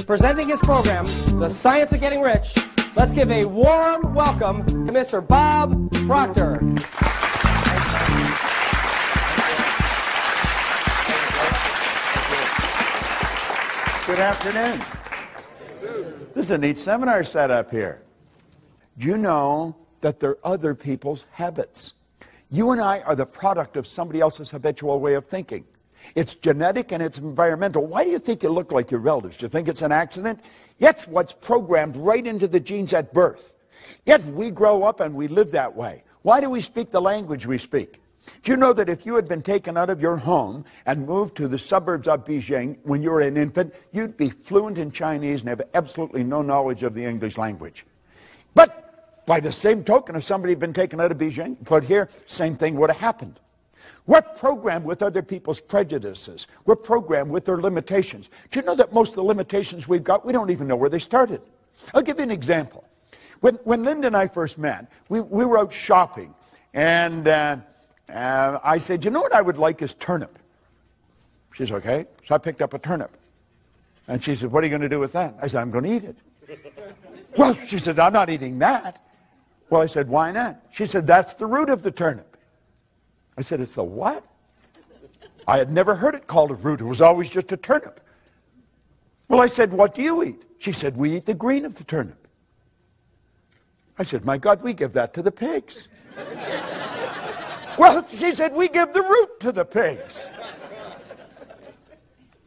Presenting his program, The Science of Getting Rich, let's give a warm welcome to Mr. Bob Proctor. Good afternoon. This is a neat seminar set up here. Do you know that they're other people's habits? You and I are the product of somebody else's habitual way of thinking. It's genetic and it's environmental. Why do you think you look like your relatives? Do you think it's an accident? Yet what's programmed right into the genes at birth. Yet we grow up and we live that way. Why do we speak the language we speak? Do you know that if you had been taken out of your home and moved to the suburbs of Beijing when you were an infant, you'd be fluent in Chinese and have absolutely no knowledge of the English language? But by the same token, if somebody had been taken out of Beijing, put here, same thing would have happened. We're programmed with other people's prejudices. We're programmed with their limitations. Do you know that most of the limitations we've got, we don't even know where they started? I'll give you an example. When Linda and I first met, we were out shopping, and I said, you know what I would like is turnip. She said, okay. So I picked up a turnip. And she said, what are you going to do with that? I said, I'm going to eat it. Well, she said, I'm not eating that. Well, I said, why not? She said, that's the root of the turnip. I said, it's the what? I had never heard it called a root. It was always just a turnip. Well, I said, what do you eat? She said, we eat the green of the turnip. I said, my God, we give that to the pigs. Well, she said, we give the root to the pigs.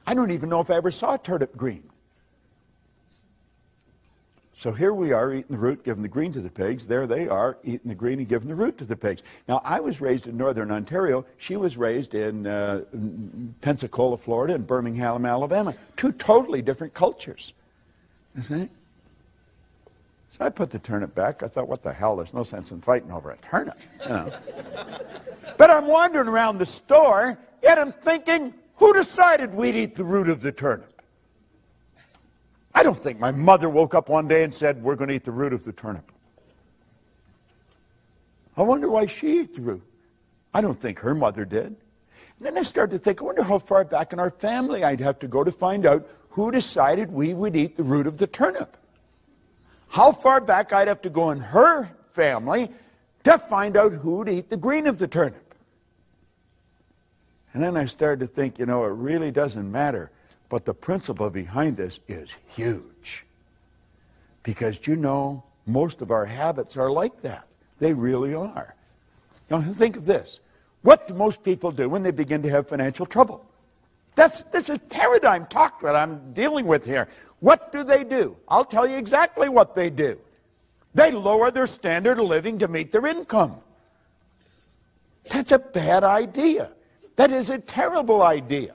I don't even know if I ever saw a turnip green. So here we are eating the root, giving the green to the pigs. There they are eating the green and giving the root to the pigs. Now, I was raised in northern Ontario. She was raised in Pensacola, Florida, and Birmingham, Alabama. Two totally different cultures. You see? So I put the turnip back. I thought, what the hell? There's no sense in fighting over a turnip. You know. But I'm wandering around the store, yet I'm thinking, who decided we'd eat the root of the turnip? I don't think my mother woke up one day and said, we're going to eat the root of the turnip. I wonder why she ate the root. I don't think her mother did. And then I started to think, I wonder how far back in our family I'd have to go to find out who decided we would eat the root of the turnip. How far back I'd have to go in her family to find out who would eat the green of the turnip. And then I started to think, you know, it really doesn't matter. But the principle behind this is huge. Because, you know, most of our habits are like that. They really are. Now, think of this. What do most people do when they begin to have financial trouble? This is paradigm talk that I'm dealing with here. What do? I'll tell you exactly what they do. They lower their standard of living to meet their income. That's a bad idea. That is a terrible idea.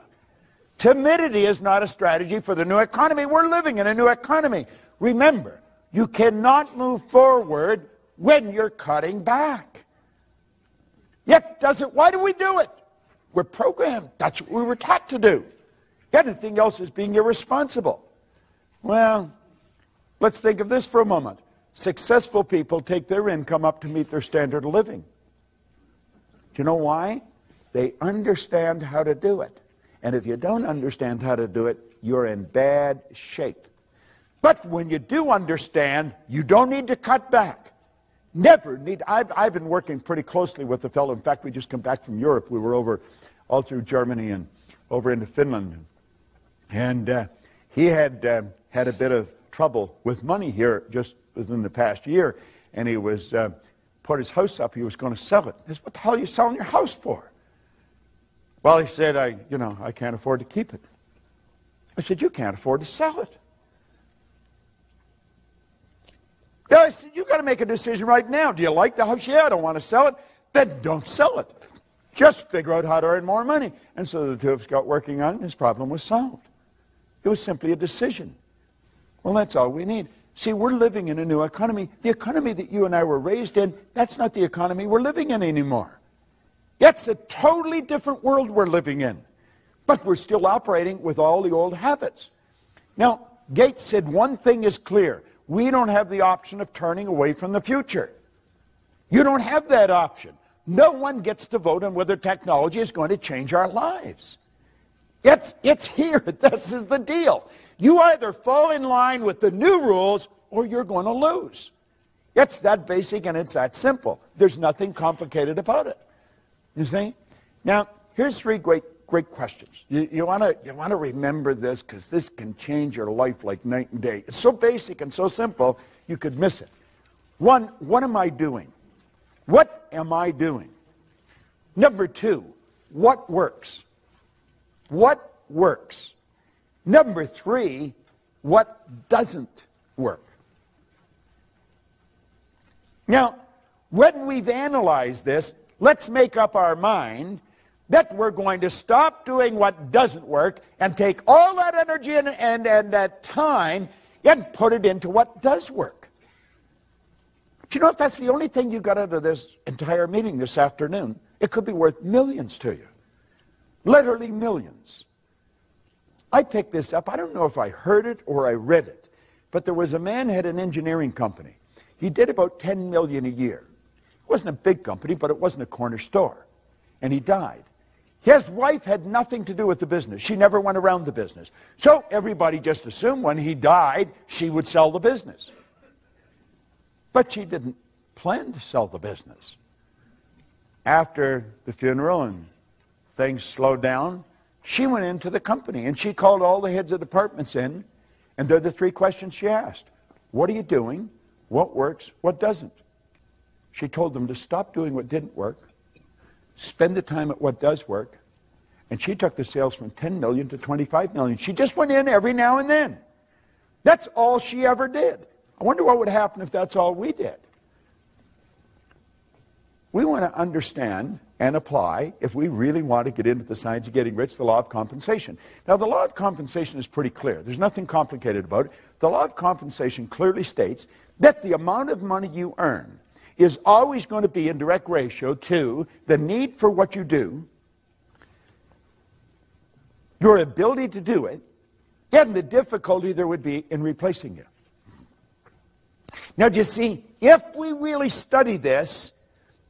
Timidity is not a strategy for the new economy. We're living in a new economy. Remember, you cannot move forward when you're cutting back. Yet, why do we do it? We're programmed. That's what we were taught to do. Anything else is being irresponsible. Well, let's think of this for a moment. Successful people take their income up to meet their standard of living. Do you know why? They understand how to do it. And if you don't understand how to do it, you're in bad shape. But when you do understand, you don't need to cut back. Never need. I've been working pretty closely with a fellow. In fact, we just come back from Europe. We were over all through Germany and over into Finland. And he had had a bit of trouble with money here just within the past year. And he was put his house up. He was going to sell it. I said, what the hell are you selling your house for? Well, he said, I can't afford to keep it. I said, you can't afford to sell it. Yeah, I said, you've got to make a decision right now. Do you like the house? Yeah, I don't want to sell it. Then don't sell it. Just figure out how to earn more money. And so the two of us got working on it, and his problem was solved. It was simply a decision. Well, that's all we need. See, we're living in a new economy. The economy that you and I were raised in, that's not the economy we're living in anymore. It's a totally different world we're living in. But we're still operating with all the old habits. Now, Gates said one thing is clear. We don't have the option of turning away from the future. You don't have that option. No one gets to vote on whether technology is going to change our lives. It's here. This is the deal. You either fall in line with the new rules or you're going to lose. It's that basic and it's that simple. There's nothing complicated about it. You see? Now, here's three great questions. You want to remember this because this can change your life like night and day. It's so basic and so simple, you could miss it. One, what am I doing? What am I doing? Number two, what works? What works? Number three, what doesn't work? Now, when we've analyzed this, let's make up our mind that we're going to stop doing what doesn't work and take all that energy and that time and put it into what does work. Do you know if that's the only thing you got out of this entire meeting this afternoon, it could be worth millions to you. Literally millions. I picked this up. I don't know if I heard it or I read it, but there was a man who had an engineering company. He did about $10 million a year. It wasn't a big company, but it wasn't a corner store. And he died. His wife had nothing to do with the business. She never went around the business. So everybody just assumed when he died, she would sell the business. But she didn't plan to sell the business. After the funeral and things slowed down, she went into the company and she called all the heads of departments in, and they're the three questions she asked. What are you doing? What works? What doesn't? She told them to stop doing what didn't work, spend the time at what does work, and she took the sales from 10 million to 25 million. She just went in every now and then. That's all she ever did. I wonder what would happen if that's all we did. We want to understand and apply, if we really want to get into the science of getting rich, the law of compensation. Now, the law of compensation is pretty clear. There's nothing complicated about it. The law of compensation clearly states that the amount of money you earn is always going to be in direct ratio to the need for what you do, your ability to do it, and the difficulty there would be in replacing you. Now, do you see, if we really study this,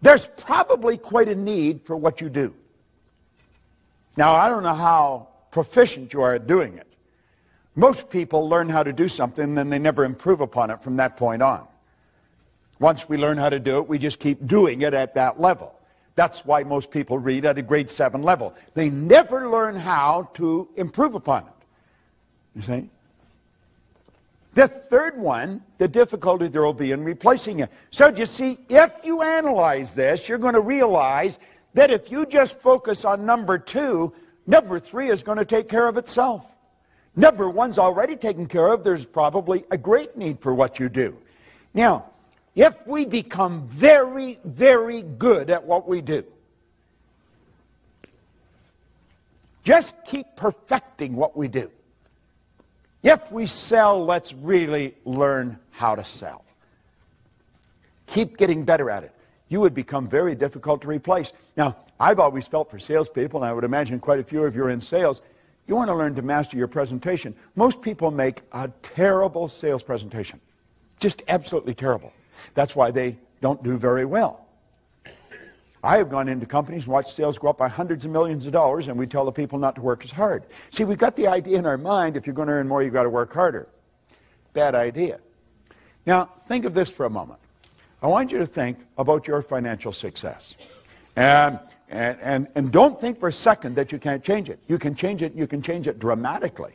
there's probably quite a need for what you do. Now, I don't know how proficient you are at doing it. Most people learn how to do something, then they never improve upon it from that point on. Once we learn how to do it, we just keep doing it at that level. That's why most people read at a grade 7 level. They never learn how to improve upon it. You see? The third one, the difficulty there will be in replacing it. So you see, if you analyze this, you're going to realize that if you just focus on number 2, number 3 is going to take care of itself. Number 1's already taken care of. There's probably a great need for what you do. Now, if we become very, very good at what we do, just keep perfecting what we do. If we sell, let's really learn how to sell. Keep getting better at it. You would become very difficult to replace. Now, I've always felt for salespeople, and I would imagine quite a few of you are in sales, you want to learn to master your presentation. Most people make a terrible sales presentation. Just absolutely terrible. That's why they don't do very well. I have gone into companies and watched sales go up by hundreds of millions of dollars, and we tell the people not to work as hard. See, we've got the idea in our mind, if you're going to earn more, you've got to work harder. Bad idea. Now, think of this for a moment. I want you to think about your financial success. And don't think for a second that you can't change it. You can change it. You can change it dramatically.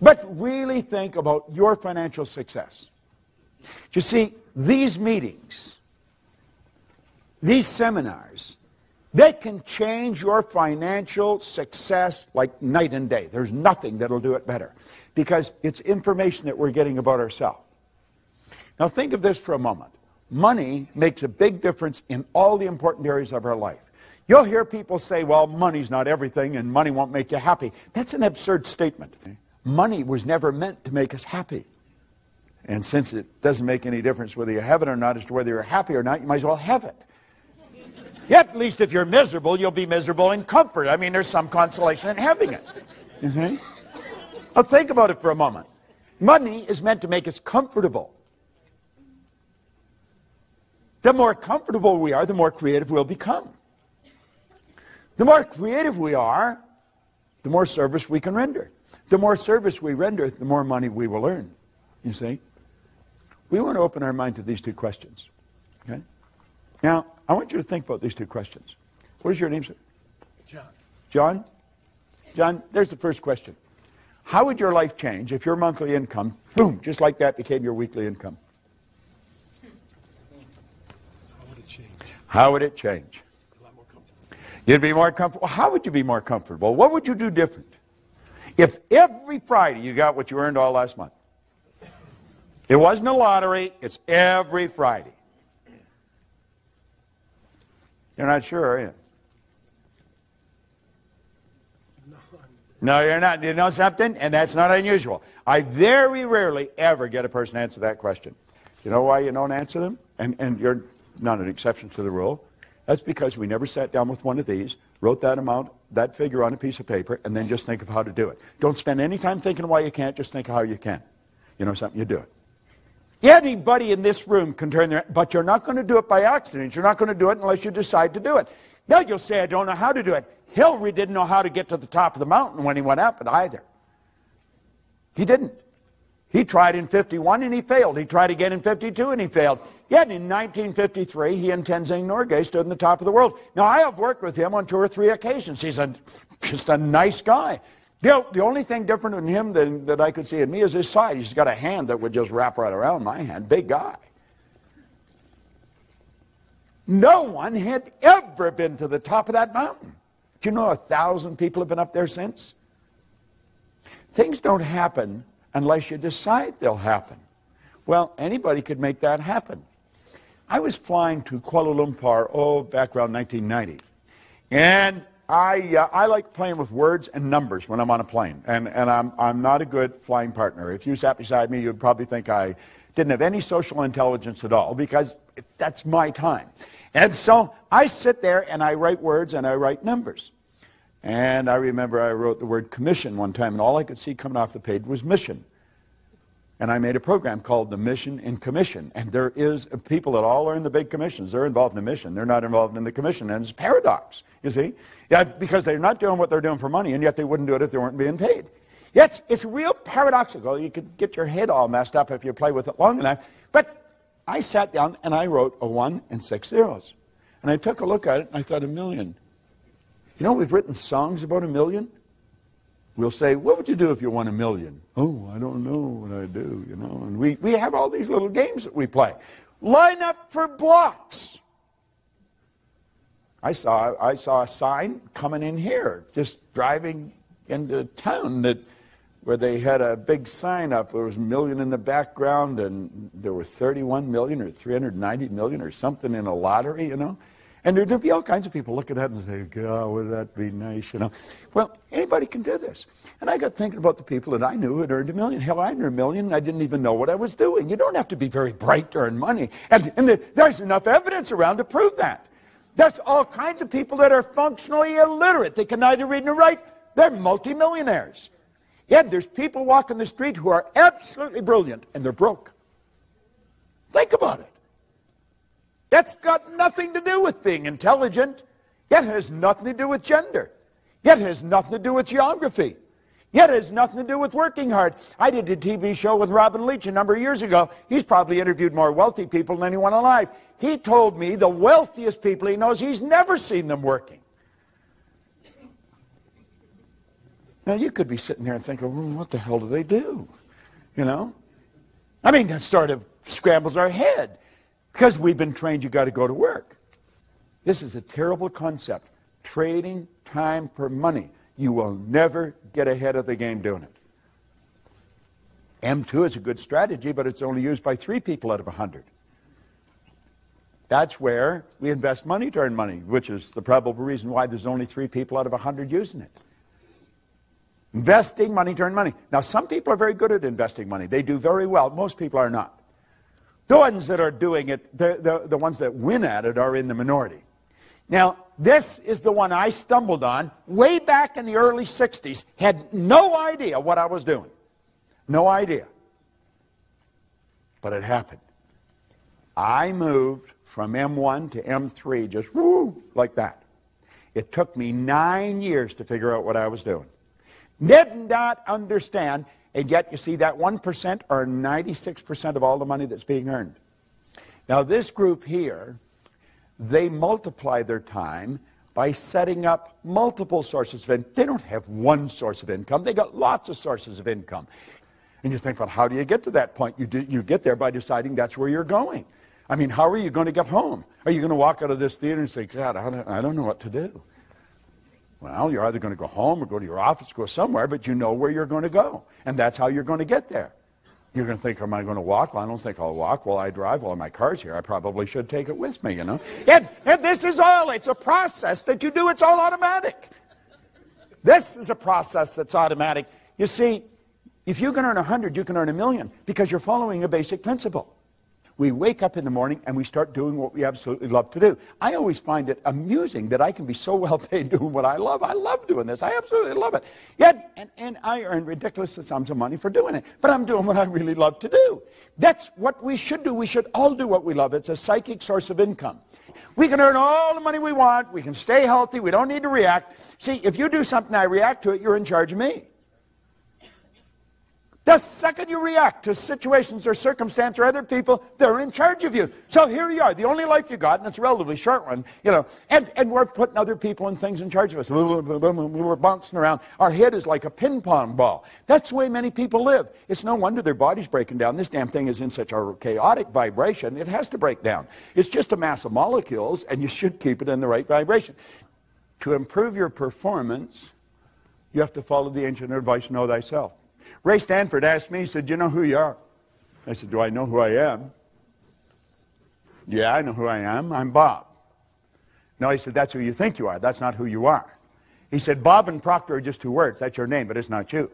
But really think about your financial success. You see, these meetings, these seminars, they can change your financial success like night and day. There's nothing that'll do it better because it's information that we're getting about ourselves. Now think of this for a moment. Money makes a big difference in all the important areas of our life. You'll hear people say, well, money's not everything and money won't make you happy. That's an absurd statement. Money was never meant to make us happy. And since it doesn't make any difference whether you have it or not as to whether you're happy or not, you might as well have it. Yet, at least if you're miserable, you'll be miserable in comfort. I mean, there's some consolation in having it. You see? Now think about it for a moment. Money is meant to make us comfortable. The more comfortable we are, the more creative we'll become. The more creative we are, the more service we can render. The more service we render, the more money we will earn. You see? We want to open our mind to these two questions. Okay? Now, I want you to think about these two questions. What is your name, sir? John. John? John, there's the first question. How would your life change if your monthly income, boom, just like that, became your weekly income? How would it change? How would it change? A lot more comfortable. You'd be more comfortable. How would you be more comfortable? What would you do different? If every Friday you got what you earned all last month. It wasn't a lottery, it's every Friday. You're not sure, are you? No, you're not. You know something? And that's not unusual. I very rarely ever get a person answer that question. You know why you don't answer them? And you're not an exception to the rule. That's because we never sat down with one of these, wrote that amount, that figure on a piece of paper, and then just think of how to do it. Don't spend any time thinking why you can't, just think of how you can. You know something? You do it. Anybody in this room can turn their... But you're not going to do it by accident. You're not going to do it unless you decide to do it. Now you'll say, I don't know how to do it. Hillary didn't know how to get to the top of the mountain when he went up it either. He didn't. He tried in 51 and he failed. He tried again in 52 and he failed. Yet in 1953, he and Tenzing Norgay stood on the top of the world. Now, I have worked with him on 2 or 3 occasions. He's just a nice guy. The only thing different in him that I could see in me is his side. He's got a hand that would just wrap right around my hand. Big guy. No one had ever been to the top of that mountain. Do you know 1,000 people have been up there since? Things don't happen unless you decide they'll happen. Well, anybody could make that happen. I was flying to Kuala Lumpur, back around 1990. And I like playing with words and numbers when I'm on a plane. And I'm not a good flying partner. If you sat beside me, you'd probably think I didn't have any social intelligence at all, because that's my time. And so I sit there and I write words and I write numbers. And I remember I wrote the word commission one time, and all I could see coming off the page was mission. And I made a program called the Mission and Commission. And there is people that all are in the big commissions. They're involved in the mission. They're not involved in the commission. And it's a paradox, you see. Yeah, because they're not doing what they're doing for money, and yet they wouldn't do it if they weren't being paid. Yeah, it's real paradoxical. You could get your head all messed up if you play with it long enough. But I sat down and I wrote a 1 and 6 zeros. And I took a look at it and I thought, 1,000,000. You know, we've written songs about 1,000,000. We'll say, what would you do if you won 1,000,000? Oh, I don't know what I'd do, you know. And we have all these little games that we play. Line up for blocks. I saw a sign coming in here, just driving into town, where they had a big sign up. There was 1,000,000 in the background, and there were 31 million or 390 million or something in a lottery, you know. And there'd be all kinds of people looking at it and say, God, would that be nice, you know. Well, anybody can do this. And I got thinking about the people that I knew had earned 1,000,000. Hell, I earned 1,000,000 and I didn't even know what I was doing. You don't have to be very bright to earn money. And there's enough evidence around to prove that. There's all kinds of people that are functionally illiterate. They can neither read nor write. They're multimillionaires. Yet there's people walking the street who are absolutely brilliant, and they're broke. Think about it. That's got nothing to do with being intelligent. Yet has nothing to do with gender. Yet has nothing to do with geography. Yet has nothing to do with working hard. I did a TV show with Robin Leach a number of years ago. He's probably interviewed more wealthy people than anyone alive. He told me the wealthiest people he knows, he's never seen them working. Now, you could be sitting there and thinking, well, what the hell do they do? You know? I mean, that sort of scrambles our head. Because we've been trained, you've got to go to work. This is a terrible concept. Trading time for money. You will never get ahead of the game doing it. M2 is a good strategy, but it's only used by 3 people out of 100. That's where we invest money to earn money, which is the probable reason why there's only 3 people out of 100 using it. Investing money to earn money. Now, some people are very good at investing money. They do very well. Most people are not. The ones that are doing it, the ones that win at it, are in the minority. Now, this is the one I stumbled on way back in the early 60s. Had no idea what I was doing. No idea. But it happened. I moved from M1 to M3 just whoo, like that. It took me 9 years to figure out what I was doing. Did not understand. And yet, you see, that 1% are 96% of all the money that's being earned. Now, this group here, they multiply their time by setting up multiple sources of income. They don't have one source of income. They got lots of sources of income. And you think, well, how do you get to that point? You get there by deciding that's where you're going. I mean, how are you going to get home? Are you going to walk out of this theater and say, God, I don't know what to do? Well, you're either going to go home or go to your office, go somewhere, but you know where you're going to go. And that's how you're going to get there. You're going to think, am I going to walk? Well, I don't think I'll walk. Well, I drive. Well, my car's here. I probably should take it with me, you know. And this is all. It's a process that you do. It's all automatic. This is a process that's automatic. You see, if you can earn 100, you can earn 1,000,000 because you're following a basic principle. We wake up in the morning and we start doing what we absolutely love to do. I always find it amusing that I can be so well paid doing what I love. I love doing this. I absolutely love it. Yet, and I earn ridiculous sums of money for doing it. But I'm doing what I really love to do. That's what we should do. We should all do what we love. It's a psychic source of income. We can earn all the money we want. We can stay healthy. We don't need to react. See, if you do something, I react to it, you're in charge of me. The second you react to situations or circumstance or other people, they're in charge of you. So here you are, the only life you got, and it's a relatively short one, you know, and we're putting other people and things in charge of us. We're bouncing around. Our head is like a ping pong ball. That's the way many people live. It's no wonder their body's breaking down. This damn thing is in such a chaotic vibration, it has to break down. It's just a mass of molecules, and you should keep it in the right vibration. To improve your performance, you have to follow the ancient advice, know thyself. Ray Stanford asked me, he said, do you know who you are? I said, do I know who I am? Yeah, I know who I am. I'm Bob. No, he said, that's who you think you are. That's not who you are. He said, Bob and Proctor are just two words. That's your name, but it's not you.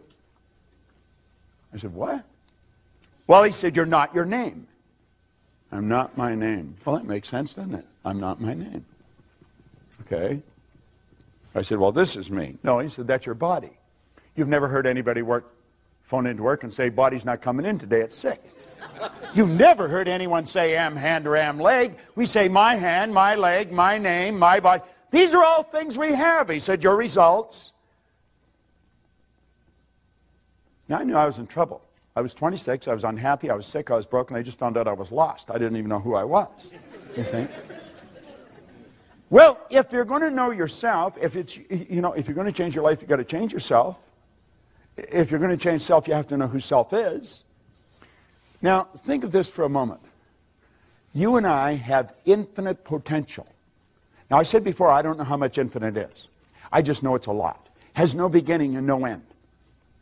I said, what? Well, he said, you're not your name. I'm not my name. Well, that makes sense, doesn't it? I'm not my name. Okay. I said, well, this is me. No, he said, that's your body. You've never heard anybody phone into work and say, body's not coming in today, it's sick. You've never heard anyone say, am hand or am leg. We say, my hand, my leg, my name, my body. These are all things we have. He said, your results. Now, I knew I was in trouble. I was 26, I was unhappy, I was sick, I was broken, I just found out I was lost. I didn't even know who I was. You see? Well, if you're going to know yourself, if you're going to change your life, you've got to change yourself. If you're going to change self, you have to know who self is. Now, think of this for a moment. You and I have infinite potential. Now, I said before, I don't know how much infinite is. I just know it's a lot. Has no beginning and no end.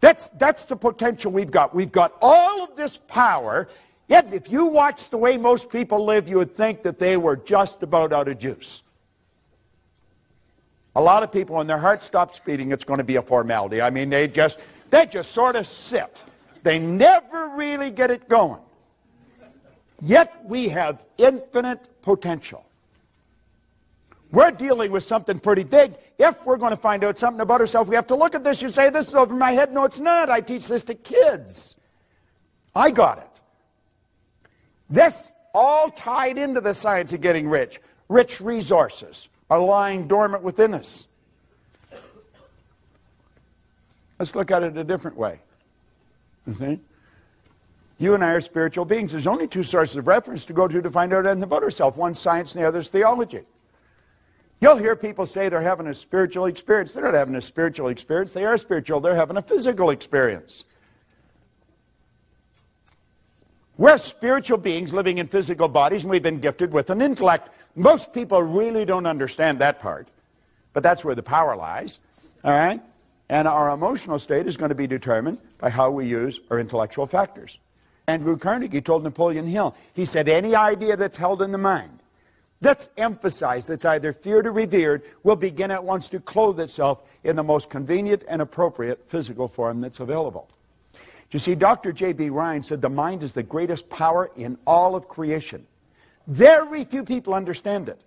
That's the potential we've got. We've got all of this power, yet if you watch the way most people live, you would think that they were just about out of juice. A lot of people, when their heart stops beating, it's going to be a formality. I mean, they just sort of sit. They never really get it going. Yet we have infinite potential. We're dealing with something pretty big. If we're going to find out something about ourselves, we have to look at this. You say, this is over my head. No, it's not. I teach this to kids. I got it. This all tied into the science of getting rich. Rich resources are lying dormant within us. Let's look at it a different way. You see? You and I are spiritual beings. There's only two sources of reference to go to find out anything about ourselves. One's science and the other's theology. You'll hear people say they're having a spiritual experience. They're not having a spiritual experience. They are spiritual. They're having a physical experience. We're spiritual beings living in physical bodies, and we've been gifted with an intellect. Most people really don't understand that part, but that's where the power lies, all right? And our emotional state is going to be determined by how we use our intellectual factors. Andrew Carnegie told Napoleon Hill, he said, any idea that's held in the mind, that's emphasized, that's either feared or revered, will begin at once to clothe itself in the most convenient and appropriate physical form that's available. You see, Dr. J.B. Ryan said the mind is the greatest power in all of creation. Very few people understand it.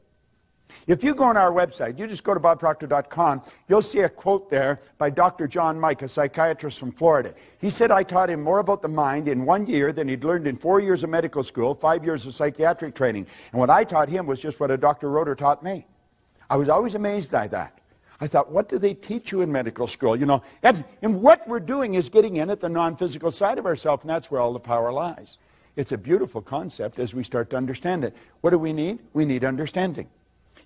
If you go on our website, you just go to bobproctor.com, you'll see a quote there by Dr. John Mike, a psychiatrist from Florida. He said, I taught him more about the mind in 1 year than he'd learned in 4 years of medical school, 5 years of psychiatric training. And what I taught him was just what a Dr. Roeder taught me. I was always amazed by that. I thought, what do they teach you in medical school? You know, and what we're doing is getting in at the non-physical side of ourselves, and that's where all the power lies. It's a beautiful concept as we start to understand it. What do we need? We need understanding.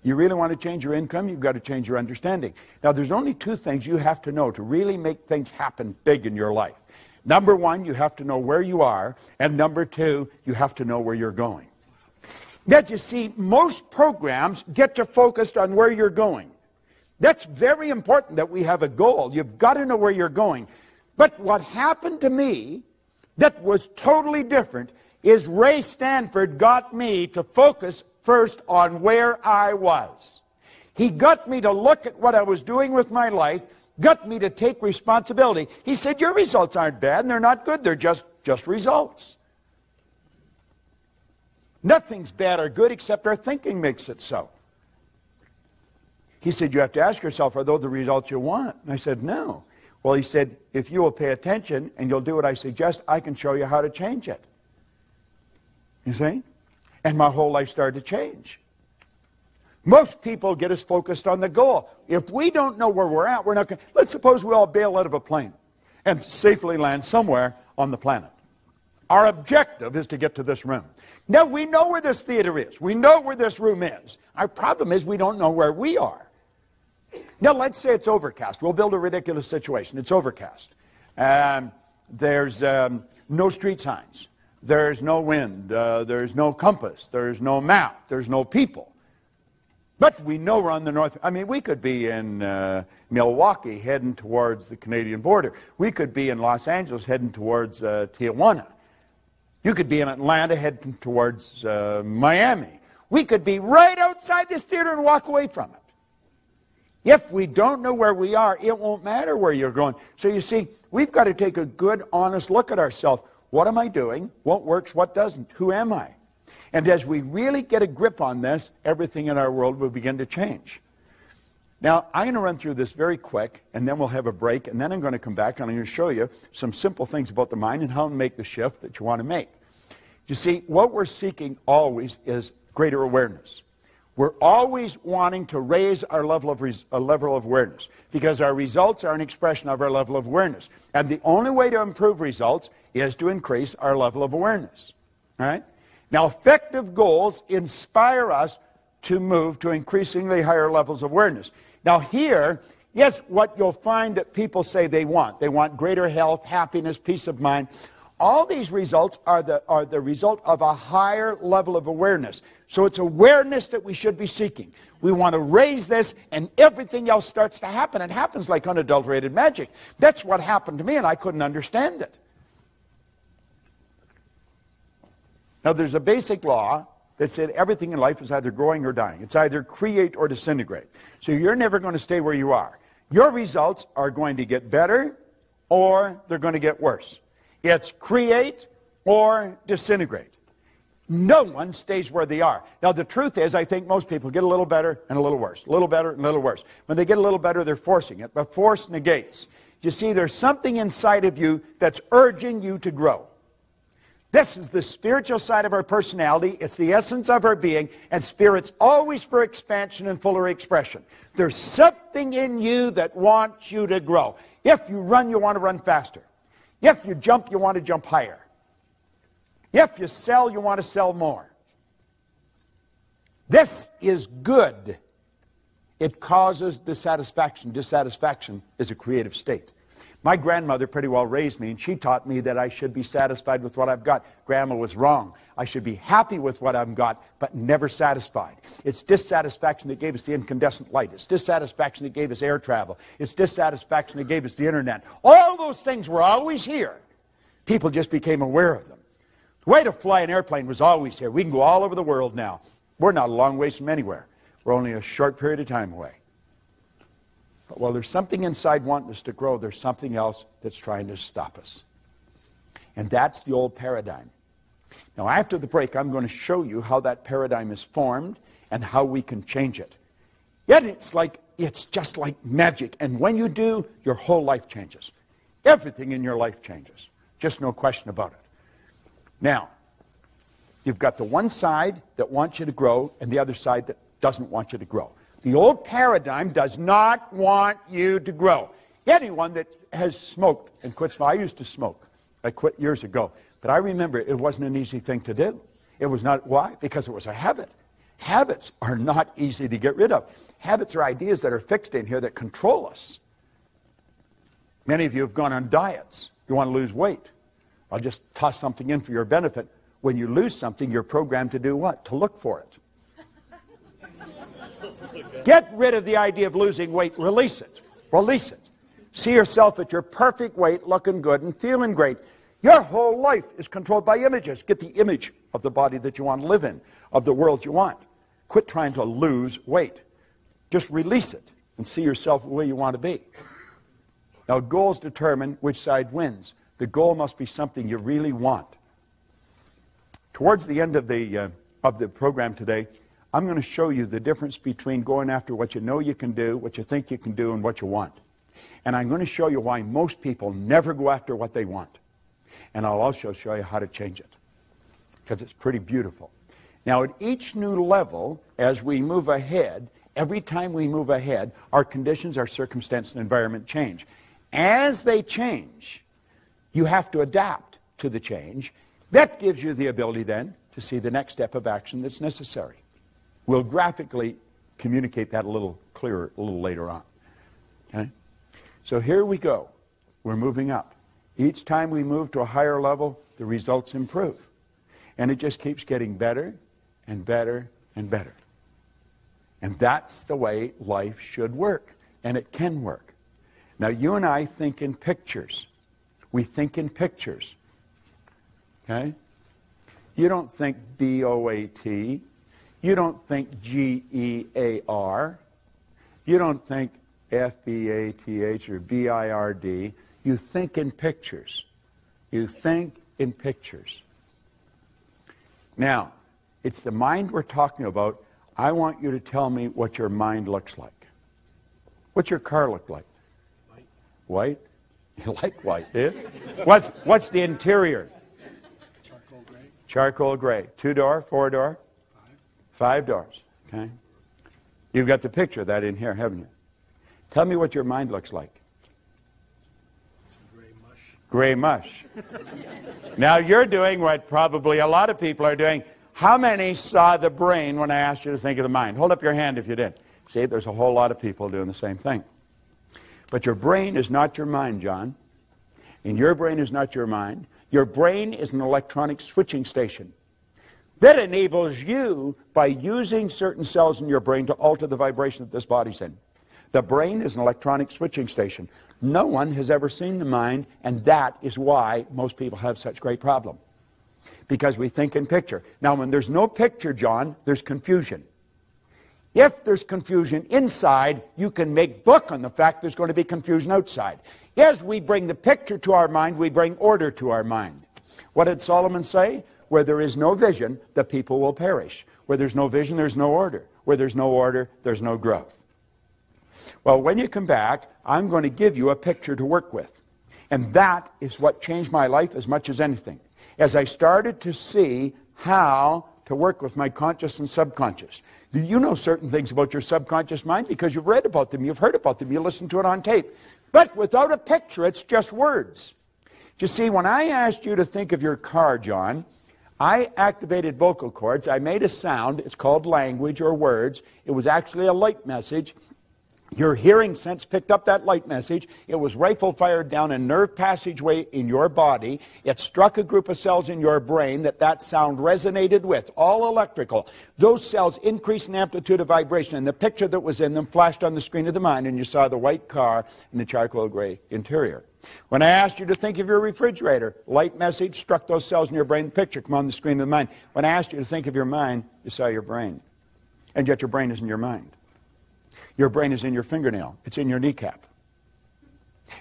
You really want to change your income, you've got to change your understanding. Now, there's only two things you have to know to really make things happen big in your life. Number one, you have to know where you are, and number two, you have to know where you're going. Now, you see, most programs get you focused on where you're going. That's very important that we have a goal. You've got to know where you're going. But what happened to me that was totally different is Ray Stanford got me to focus first on where I was. He got me to look at what I was doing with my life, got me to take responsibility. He said, your results aren't bad and they're not good, they're just results. Nothing's bad or good except our thinking makes it so. He said, you have to ask yourself, are those the results you want? And I said, no. Well, he said, if you will pay attention and you'll do what I suggest, I can show you how to change it. You see? And my whole life started to change. Most people get us focused on the goal. If we don't know where we're at, we're not going to... Let's suppose we all bail out of a plane and safely land somewhere on the planet. Our objective is to get to this room. Now, we know where this theater is. We know where this room is. Our problem is we don't know where we are. Now, let's say it's overcast. We'll build a ridiculous situation. It's overcast. There's no street signs. There's no wind. There's no compass. There's no map. There's no people. But we know we're on the north. I mean, we could be in Milwaukee heading towards the Canadian border. We could be in Los Angeles heading towards Tijuana. You could be in Atlanta heading towards Miami. We could be right outside this theater and walk away from it. If we don't know where we are, it won't matter where you're going. So you see, we've got to take a good, honest look at ourselves. What am I doing? What works? What doesn't? Who am I? And as we really get a grip on this, everything in our world will begin to change. Now, I'm going to run through this very quick, and then we'll have a break, and then I'm going to come back and I'm going to show you some simple things about the mind and how to make the shift that you want to make. You see, what we're seeking always is greater awareness. We're always wanting to raise our level of awareness because our results are an expression of our level of awareness. And the only way to improve results is to increase our level of awareness. All right? Now, effective goals inspire us to move to increasingly higher levels of awareness. Now here, yes, what you'll find that people say they want. They want greater health, happiness, peace of mind. All these results are the result of a higher level of awareness. So it's awareness that we should be seeking. We want to raise this and everything else starts to happen. It happens like unadulterated magic. That's what happened to me and I couldn't understand it. Now there's a basic law that said everything in life is either growing or dying. It's either create or disintegrate. So you're never going to stay where you are. Your results are going to get better or they're going to get worse. It's create or disintegrate. No one stays where they are. Now, the truth is, I think most people get a little better and a little worse. A little better and a little worse. When they get a little better, they're forcing it. But force negates. You see, there's something inside of you that's urging you to grow. This is the spiritual side of our personality. It's the essence of our being. And spirit's always for expansion and fuller expression. There's something in you that wants you to grow. If you run, you want to run faster. If you jump, you want to jump higher. If you sell, you want to sell more. This is good. It causes dissatisfaction. Dissatisfaction is a creative state. My grandmother pretty well raised me, and she taught me that I should be satisfied with what I've got. Grandma was wrong. I should be happy with what I've got, but never satisfied. It's dissatisfaction that gave us the incandescent light. It's dissatisfaction that gave us air travel. It's dissatisfaction that gave us the internet. All those things were always here. People just became aware of them. The way to fly an airplane was always here. We can go all over the world now. We're not a long ways from anywhere. We're only a short period of time away. But while there's something inside wanting us to grow, there's something else that's trying to stop us. And that's the old paradigm. Now, after the break, I'm going to show you how that paradigm is formed and how we can change it. Yet it's just like magic. And when you do, your whole life changes. Everything in your life changes. Just no question about it. Now, you've got the one side that wants you to grow and the other side that doesn't want you to grow. The old paradigm does not want you to grow. Anyone that has smoked and quit smoking, I used to smoke. I quit years ago. But I remember it wasn't an easy thing to do. It was not. Why? Because it was a habit. Habits are not easy to get rid of. Habits are ideas that are fixed in here that control us. Many of you have gone on diets. You want to lose weight. I'll just toss something in for your benefit. When you lose something, you're programmed to do what? To look for it. Get rid of the idea of losing weight. Release it. Release it. See yourself at your perfect weight, looking good and feeling great. Your whole life is controlled by images. Get the image of the body that you want to live in, of the world you want. Quit trying to lose weight. Just release it and see yourself the way you want to be. Now, goals determine which side wins. The goal must be something you really want. Towards the end of the program today, I'm going to show you the difference between going after what you know you can do, what you think you can do, and what you want. And I'm going to show you why most people never go after what they want. And I'll also show you how to change it, because it's pretty beautiful. Now, at each new level, as we move ahead, every time we move ahead, our conditions, our circumstance, and environment change. As they change, you have to adapt to the change. That gives you the ability then to see the next step of action that's necessary. We'll graphically communicate that a little clearer a little later on. Okay? So here we go. We're moving up. Each time we move to a higher level, the results improve. And it just keeps getting better and better and better. And that's the way life should work. And it can work. Now, you and I think in pictures. We think in pictures. Okay? You don't think B-O-A-T. You don't think G-E-A-R. You don't think F-B-A-T-H or B-I-R-D. You think in pictures. You think in pictures. Now, it's the mind we're talking about. I want you to tell me what your mind looks like. What's your car look like? White? You like white, do you? What's the interior? Charcoal gray. Charcoal gray. 2-door, 4-door? 5 doors. Okay. You've got the picture of that in here, haven't you? Tell me what your mind looks like. Gray mush. Gray mush. Now you're doing what probably a lot of people are doing. How many saw the brain when I asked you to think of the mind? Hold up your hand if you did. See, there's a whole lot of people doing the same thing. But your brain is not your mind, John. And your brain is not your mind. Your brain is an electronic switching station that enables you, by using certain cells in your brain, to alter the vibration that this body's in. The brain is an electronic switching station. No one has ever seen the mind, and that is why most people have such great problem. Because we think in picture. Now, when there's no picture, John, there's confusion. If there's confusion inside, you can make book on the fact there's going to be confusion outside. As we bring the picture to our mind, we bring order to our mind. What did Solomon say? Where there is no vision, the people will perish. Where there's no vision, there's no order. Where there's no order, there's no growth. Well, when you come back, I'm going to give you a picture to work with. And that is what changed my life as much as anything. As I started to see how to work with my conscious and subconscious. Do you know certain things about your subconscious mind? Because you've read about them, you've heard about them, you listened to it on tape. But without a picture, it's just words. You see, when I asked you to think of your car, John, I activated vocal cords. I made a sound. It's called language or words. It was actually a light message. Your hearing sense picked up that light message. It was rifle fired down a nerve passageway in your body. It struck a group of cells in your brain that sound resonated with, all electrical. Those cells increased in amplitude of vibration, and the picture that was in them flashed on the screen of the mind, and you saw the white car and the charcoal gray interior. When I asked you to think of your refrigerator, light message struck those cells in your brain, picture come on the screen of the mind. When I asked you to think of your mind, you saw your brain. And yet your brain isn't your mind. Your brain is in your fingernail. It's in your kneecap.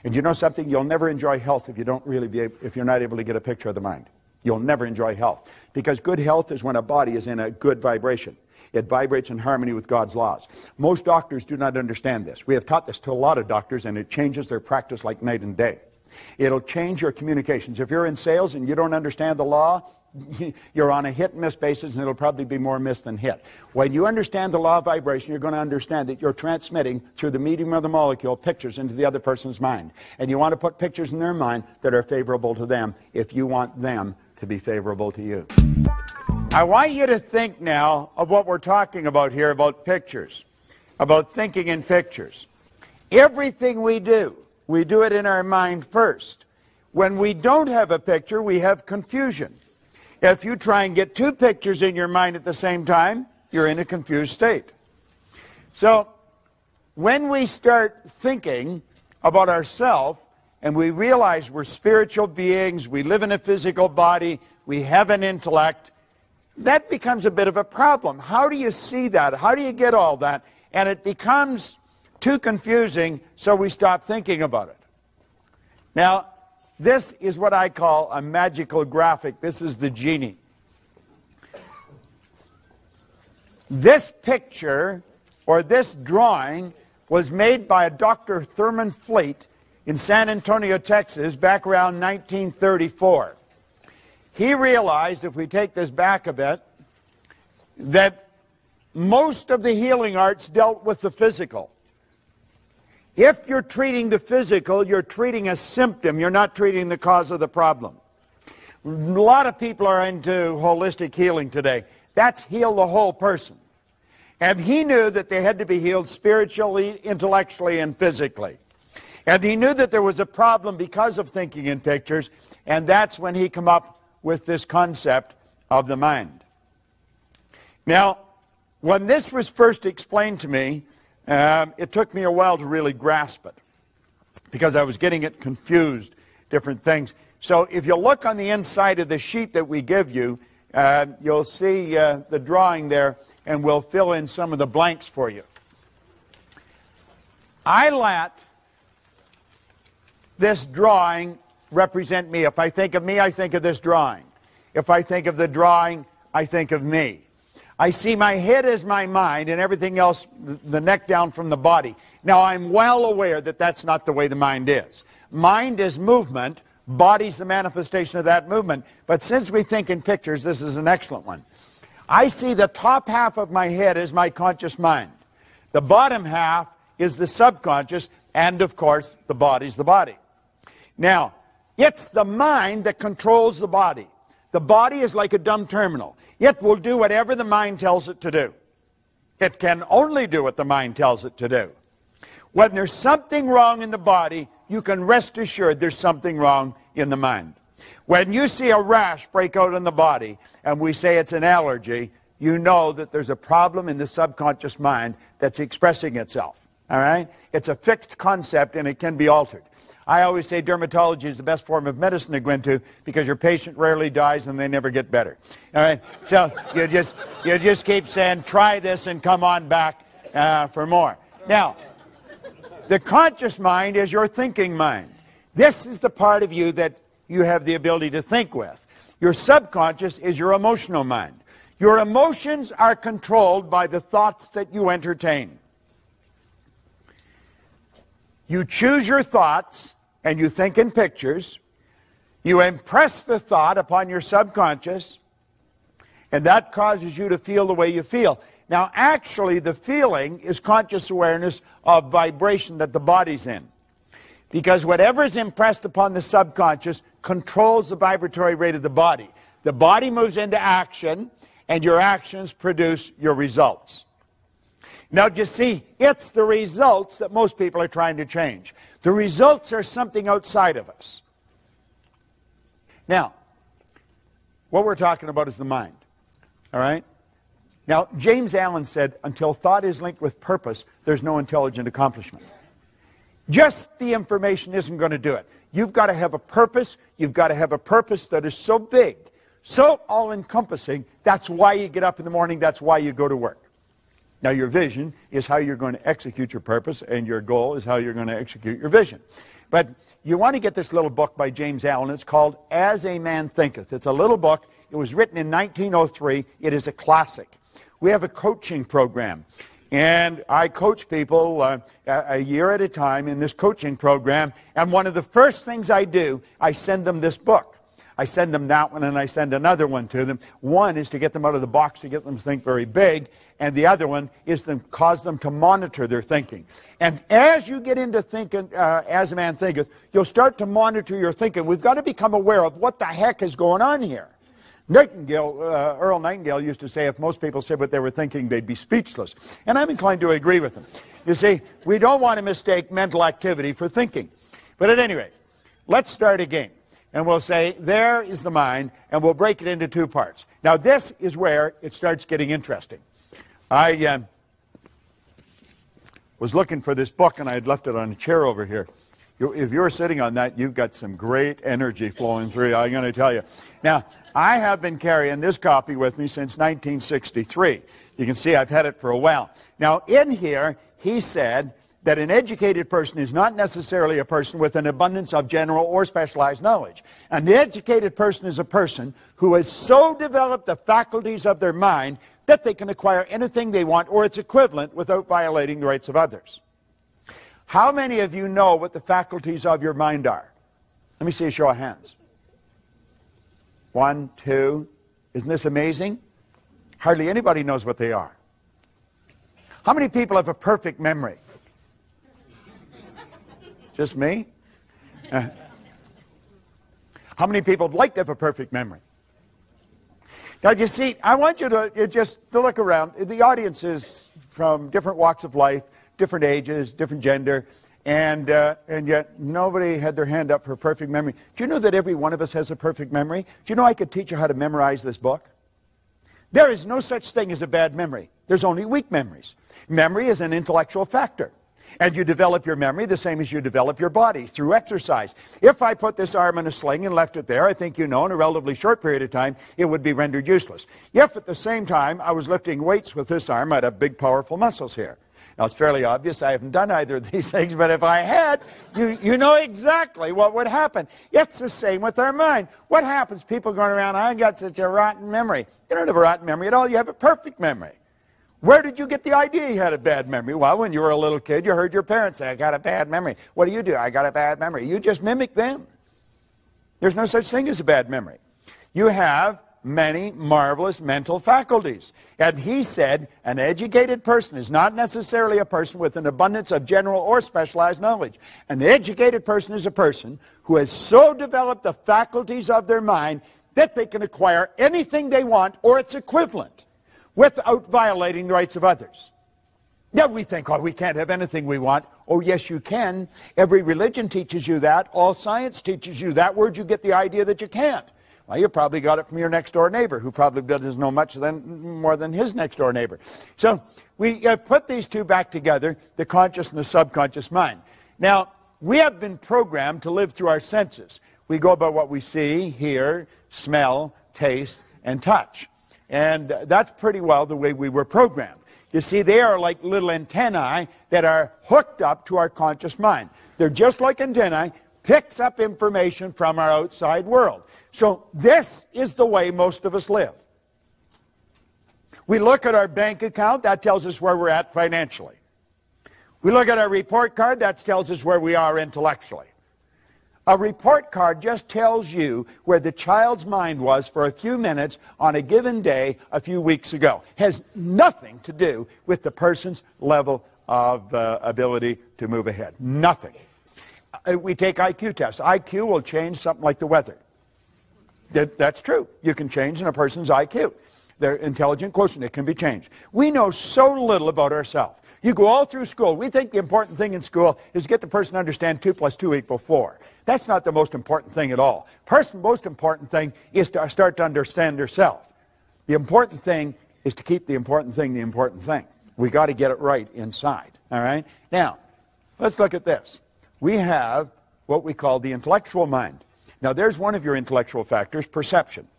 And you know something? You'll never enjoy health if you're not able to get a picture of the mind. You'll never enjoy health. Because good health is when a body is in a good vibration. It vibrates in harmony with God's laws. Most doctors do not understand this. We have taught this to a lot of doctors, and it changes their practice like night and day. It'll change your communications. If you're in sales and you don't understand the law, you're on a hit-and-miss basis, and it'll probably be more miss than hit. When you understand the law of vibration, you're going to understand that you're transmitting through the medium of the molecule pictures into the other person's mind. And you want to put pictures in their mind that are favorable to them if you want them to be favorable to you. I want you to think now of what we're talking about here, about pictures, about thinking in pictures. Everything we do it in our mind first. When we don't have a picture, we have confusion. If you try and get two pictures in your mind at the same time, you're in a confused state. So, when we start thinking about ourselves, and we realize we're spiritual beings, we live in a physical body, we have an intellect, that becomes a bit of a problem. How do you see that? How do you get all that? And it becomes too confusing, so we stop thinking about it. Now, this is what I call a magical graphic. This is the genie. This picture, or this drawing, was made by a Dr. Thurman Fleet in San Antonio, Texas, back around 1934. He realized, if we take this back a bit, that most of the healing arts dealt with the physical. If you're treating the physical, you're treating a symptom. You're not treating the cause of the problem. A lot of people are into holistic healing today. That's heal the whole person. And he knew that they had to be healed spiritually, intellectually, and physically. And he knew that there was a problem because of thinking in pictures, and that's when he came up with this concept of the mind. Now, when this was first explained to me, it took me a while to really grasp it, because I was getting it confused, different things. So if you look on the inside of the sheet that we give you, you'll see the drawing there, and we'll fill in some of the blanks for you. I let this drawing represent me. If I think of me, I think of this drawing. If I think of the drawing, I think of me. I see my head as my mind and everything else, the neck down from the body. Now, I'm well aware that that's not the way the mind is. Mind is movement. Body's the manifestation of that movement. But since we think in pictures, this is an excellent one. I see the top half of my head as my conscious mind. The bottom half is the subconscious, and of course, the body's the body. Now, it's the mind that controls the body. The body is like a dumb terminal. It will do whatever the mind tells it to do. It can only do what the mind tells it to do. When there's something wrong in the body, you can rest assured there's something wrong in the mind. When you see a rash break out in the body, and we say it's an allergy, you know that there's a problem in the subconscious mind that's expressing itself. All right? It's a fixed concept, and it can be altered. I always say dermatology is the best form of medicine to go into, because your patient rarely dies and they never get better. All right? So you just keep saying, try this and come on back for more. Now, the conscious mind is your thinking mind. This is the part of you that you have the ability to think with. Your subconscious is your emotional mind. Your emotions are controlled by the thoughts that you entertain. You choose your thoughts, and you think in pictures. You impress the thought upon your subconscious, and that causes you to feel the way you feel. Now, actually, the feeling is conscious awareness of vibration that the body's in. Because whatever is impressed upon the subconscious controls the vibratory rate of the body. The body moves into action, and your actions produce your results. Now, do you see, it's the results that most people are trying to change. The results are something outside of us. Now, what we're talking about is the mind. All right? Now, James Allen said, until thought is linked with purpose, there's no intelligent accomplishment. Just the information isn't going to do it. You've got to have a purpose. You've got to have a purpose that is so big, so all-encompassing. That's why you get up in the morning. That's why you go to work. Now, your vision is how you're going to execute your purpose, and your goal is how you're going to execute your vision. But you want to get this little book by James Allen. It's called As a Man Thinketh. It's a little book. It was written in 1903. It is a classic. We have a coaching program, and I coach people a year at a time in this coaching program, and one of the first things I do, I send them this book. I send them that one and I send another one to them. One is to get them out of the box, to get them to think very big, and the other one is to cause them to monitor their thinking. And as you get into thinking, as a man thinketh, you'll start to monitor your thinking. We've got to become aware of what the heck is going on here. Earl Nightingale used to say if most people said what they were thinking, they'd be speechless. And I'm inclined to agree with him. You see, we don't want to mistake mental activity for thinking. But at any rate, let's start again. And we'll say, there is the mind, and we'll break it into two parts. Now, this is where it starts getting interesting. I was looking for this book, and I had left it on a chair over here. If you're sitting on that, you've got some great energy flowing through, I'm going to tell you. Now, I have been carrying this copy with me since 1963. You can see I've had it for a while. Now, in here, he said that an educated person is not necessarily a person with an abundance of general or specialized knowledge. An educated person is a person who has so developed the faculties of their mind that they can acquire anything they want or its equivalent without violating the rights of others. How many of you know what the faculties of your mind are? Let me see a show of hands. 1, 2. Isn't this amazing? Hardly anybody knows what they are. How many people have a perfect memory? Just me? How many people would like to have a perfect memory? Now, you see, I want you to just look around. The audience is from different walks of life, different ages, different gender, and yet nobody had their hand up for a perfect memory. Do you know that every one of us has a perfect memory? Do you know I could teach you how to memorize this book? There is no such thing as a bad memory. There's only weak memories. Memory is an intellectual factor. And you develop your memory the same as you develop your body, through exercise. If I put this arm in a sling and left it there, I think you know in a relatively short period of time, it would be rendered useless. If at the same time I was lifting weights with this arm, I'd have big, powerful muscles here. Now, it's fairly obvious I haven't done either of these things, but if I had, you know exactly what would happen. It's the same with our mind. What happens? People going around, I got such a rotten memory. You don't have a rotten memory at all. You have a perfect memory. Where did you get the idea you had a bad memory? Well, when you were a little kid, you heard your parents say, I got a bad memory. What do? I got a bad memory. You just mimic them. There's no such thing as a bad memory. You have many marvelous mental faculties. And he said, an educated person is not necessarily a person with an abundance of general or specialized knowledge. An educated person is a person who has so developed the faculties of their mind that they can acquire anything they want or its equivalent without violating the rights of others. Now we think, oh, we can't have anything we want. Oh, yes, you can. Every religion teaches you that. All science teaches you that. Where'd you get the idea that you can't? Well, you probably got it from your next-door neighbor, who probably doesn't know much more than his next-door neighbor. So we put these two back together, the conscious and the subconscious mind. Now, we have been programmed to live through our senses. We go by what we see, hear, smell, taste, and touch. And that's pretty well the way we were programmed. You see, they are like little antennae that are hooked up to our conscious mind. They're just like antennae, picks up information from our outside world. So this is the way most of us live. We look at our bank account, that tells us where we're at financially. We look at our report card, that tells us where we are intellectually. A report card just tells you where the child's mind was for a few minutes on a given day a few weeks ago. Has nothing to do with the person's level of ability to move ahead. Nothing. We take IQ tests. IQ will change something like the weather. That's true. You can change in a person's IQ. Their intelligent quotient, it can be changed. We know so little about ourselves. You go all through school. We think the important thing in school is to get the person to understand 2 + 2 = 4. That's not the most important thing at all. Most important thing is to start to understand yourself. The important thing is to keep the important thing the important thing. We got to get it right inside. All right? Now, let's look at this. We have what we call the intellectual mind. Now, there's one of your intellectual factors, perception.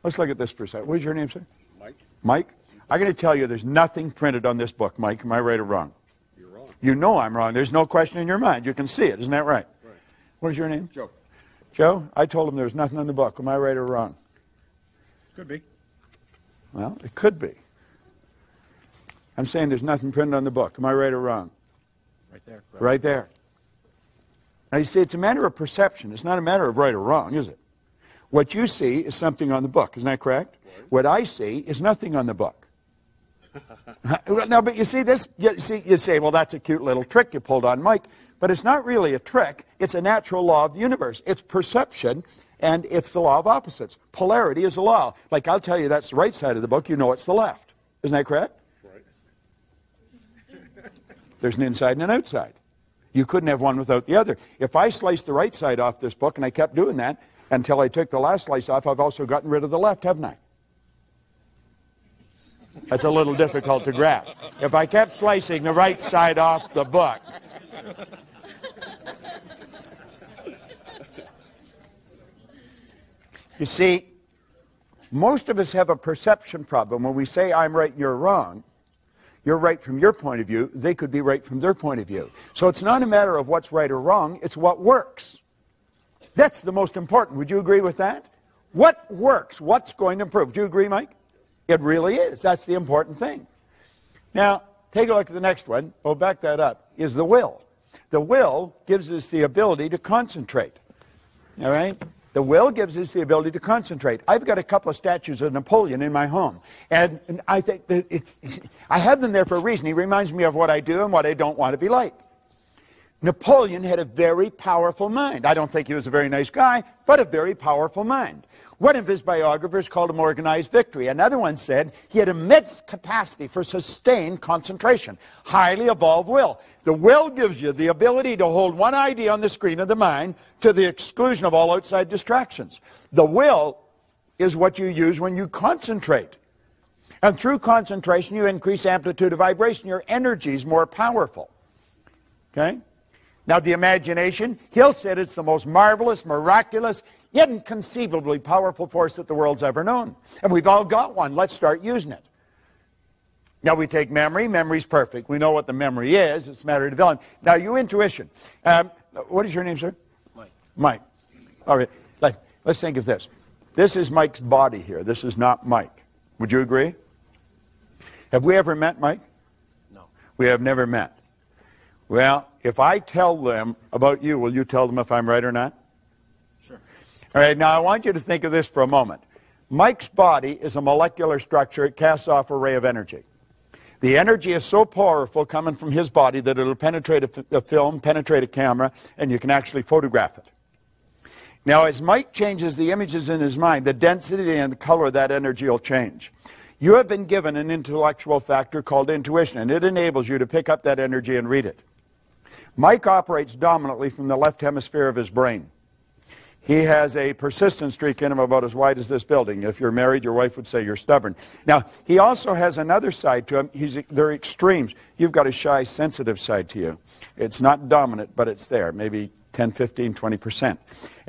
Let's look at this for a second. What is your name, sir? Mike. Mike? I'm going to tell you there's nothing printed on this book, Mike. Am I right or wrong? You're wrong. You know I'm wrong. There's no question in your mind. You can see it. Isn't that right? Right. What is your name? Joe. Joe? I told him there's nothing in the book. Am I right or wrong? Could be. Well, it could be. I'm saying there's nothing printed on the book. Am I right or wrong? Right there. Right there. Now, you see, it's a matter of perception. It's not a matter of right or wrong, is it? What you see is something on the book. Isn't that correct? Right. What I see is nothing on the book. No, but you see this, you say, well, that's a cute little trick you pulled on Mike. But it's not really a trick. It's a natural law of the universe. It's perception, and it's the law of opposites. Polarity is a law. Like, I'll tell you that's the right side of the book. You know it's the left. Isn't that correct? Right. There's an inside and an outside. You couldn't have one without the other. If I sliced the right side off this book, and I kept doing that until I took the last slice off, I've also gotten rid of the left, haven't I? That's a little difficult to grasp. If I kept slicing the right side off the book, you see, most of us have a perception problem. When we say I'm right and you're wrong, you're right from your point of view, they could be right from their point of view. So it's not a matter of what's right or wrong, it's what works. That's the most important. Would you agree with that? What works? What's going to improve? Do you agree, Mike? It really is. That's the important thing. Now, take a look at the next one. Oh, back that up. Is the will. The will gives us the ability to concentrate. All right? The will gives us the ability to concentrate. I've got a couple of statues of Napoleon in my home. And I think that I have them there for a reason. He reminds me of what I do and what I don't want to be like. Napoleon had a very powerful mind. I don't think he was a very nice guy, but a very powerful mind. One of his biographers called him organized victory. Another one said he had immense capacity for sustained concentration, highly evolved will. The will gives you the ability to hold one idea on the screen of the mind to the exclusion of all outside distractions. The will is what you use when you concentrate. And through concentration, you increase amplitude of vibration. Your energy is more powerful. Okay? Now, the imagination, he'll say it's the most marvelous, miraculous, inconceivably powerful force that the world's ever known. And we've all got one. Let's start using it. Now, we take memory. Memory's perfect. We know what the memory is. It's a matter of development. Now, your intuition. What is your name, sir? Mike. Mike. All right. Let's think of this. This is Mike's body here. This is not Mike. Would you agree? Have we ever met, Mike? No. We have never met. Well, if I tell them about you, will you tell them if I'm right or not? Sure. All right, now I want you to think of this for a moment. Mike's body is a molecular structure. It casts off a ray of energy. The energy is so powerful coming from his body that it'll penetrate a film, penetrate a camera, and you can actually photograph it. Now, as Mike changes the images in his mind, the density and the color of that energy will change. You have been given an intellectual factor called intuition, and it enables you to pick up that energy and read it. Mike operates dominantly from the left hemisphere of his brain. He has a persistence streak in him about as wide as this building. If you're married, your wife would say you're stubborn. Now, he also has another side to him. They're extremes. You've got a shy, sensitive side to you. It's not dominant, but it's there, maybe 10, 15, 20%.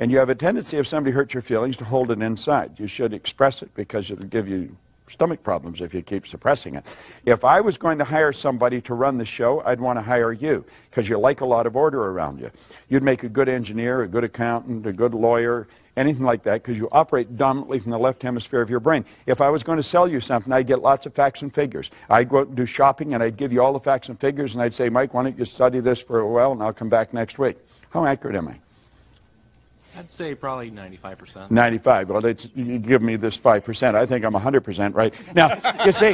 And you have a tendency, if somebody hurts your feelings, to hold it inside. You should express it because it'll give you stomach problems if you keep suppressing it. If I was going to hire somebody to run the show, I'd want to hire you because you like a lot of order around you. You'd make a good engineer, a good accountant, a good lawyer, anything like that because you operate dominantly from the left hemisphere of your brain. If I was going to sell you something, I'd get lots of facts and figures. I'd go out and do shopping and I'd give you all the facts and figures and I'd say, Mike, why don't you study this for a while and I'll come back next week. How accurate am I? I'd say probably 95%. 95. Well, you give me this 5%. I think I'm 100% right. Now, you see,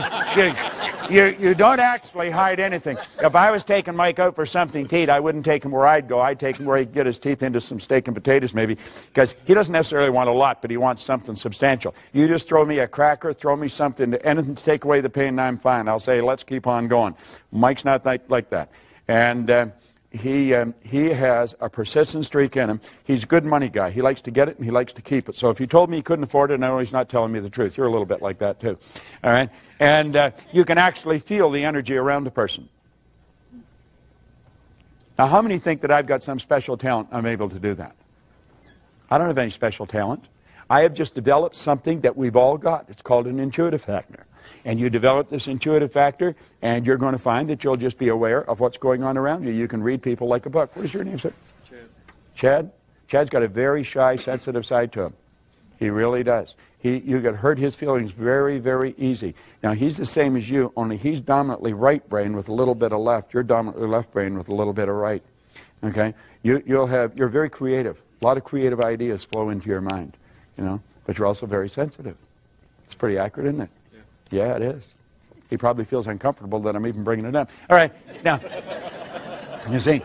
you don't actually hide anything. If I was taking Mike out for something to eat, I wouldn't take him where I'd go. I'd take him where he'd get his teeth into some steak and potatoes maybe, because he doesn't necessarily want a lot, but he wants something substantial. You just throw me a cracker, throw me something, anything to take away the pain, and I'm fine. I'll say, let's keep on going. Mike's not like that. And he has a persistent streak in him. He's a good money guy. He likes to get it and he likes to keep it. So if he told me he couldn't afford it, I know he's not telling me the truth. You're a little bit like that too. All right? And you can actually feel the energy around a person. Now, how many think that I've got some special talent? I'm able to do that. I don't have any special talent. I have just developed something that we've all got. It's called an intuitive factor. And you develop this intuitive factor, and you're going to find that you'll just be aware of what's going on around you. You can read people like a book. What is your name, sir? Chad. Chad? Chad's got a very shy, sensitive side to him. He really does. You get hurt his feelings very, very easy. Now, he's the same as you, only he's dominantly right brain with a little bit of left. You're dominantly left brain with a little bit of right. Okay? You're very creative. A lot of creative ideas flow into your mind. you know, but you're also very sensitive. It's pretty accurate, isn't it? Yeah, it is. He probably feels uncomfortable that I'm even bringing it up. All right, now, you see.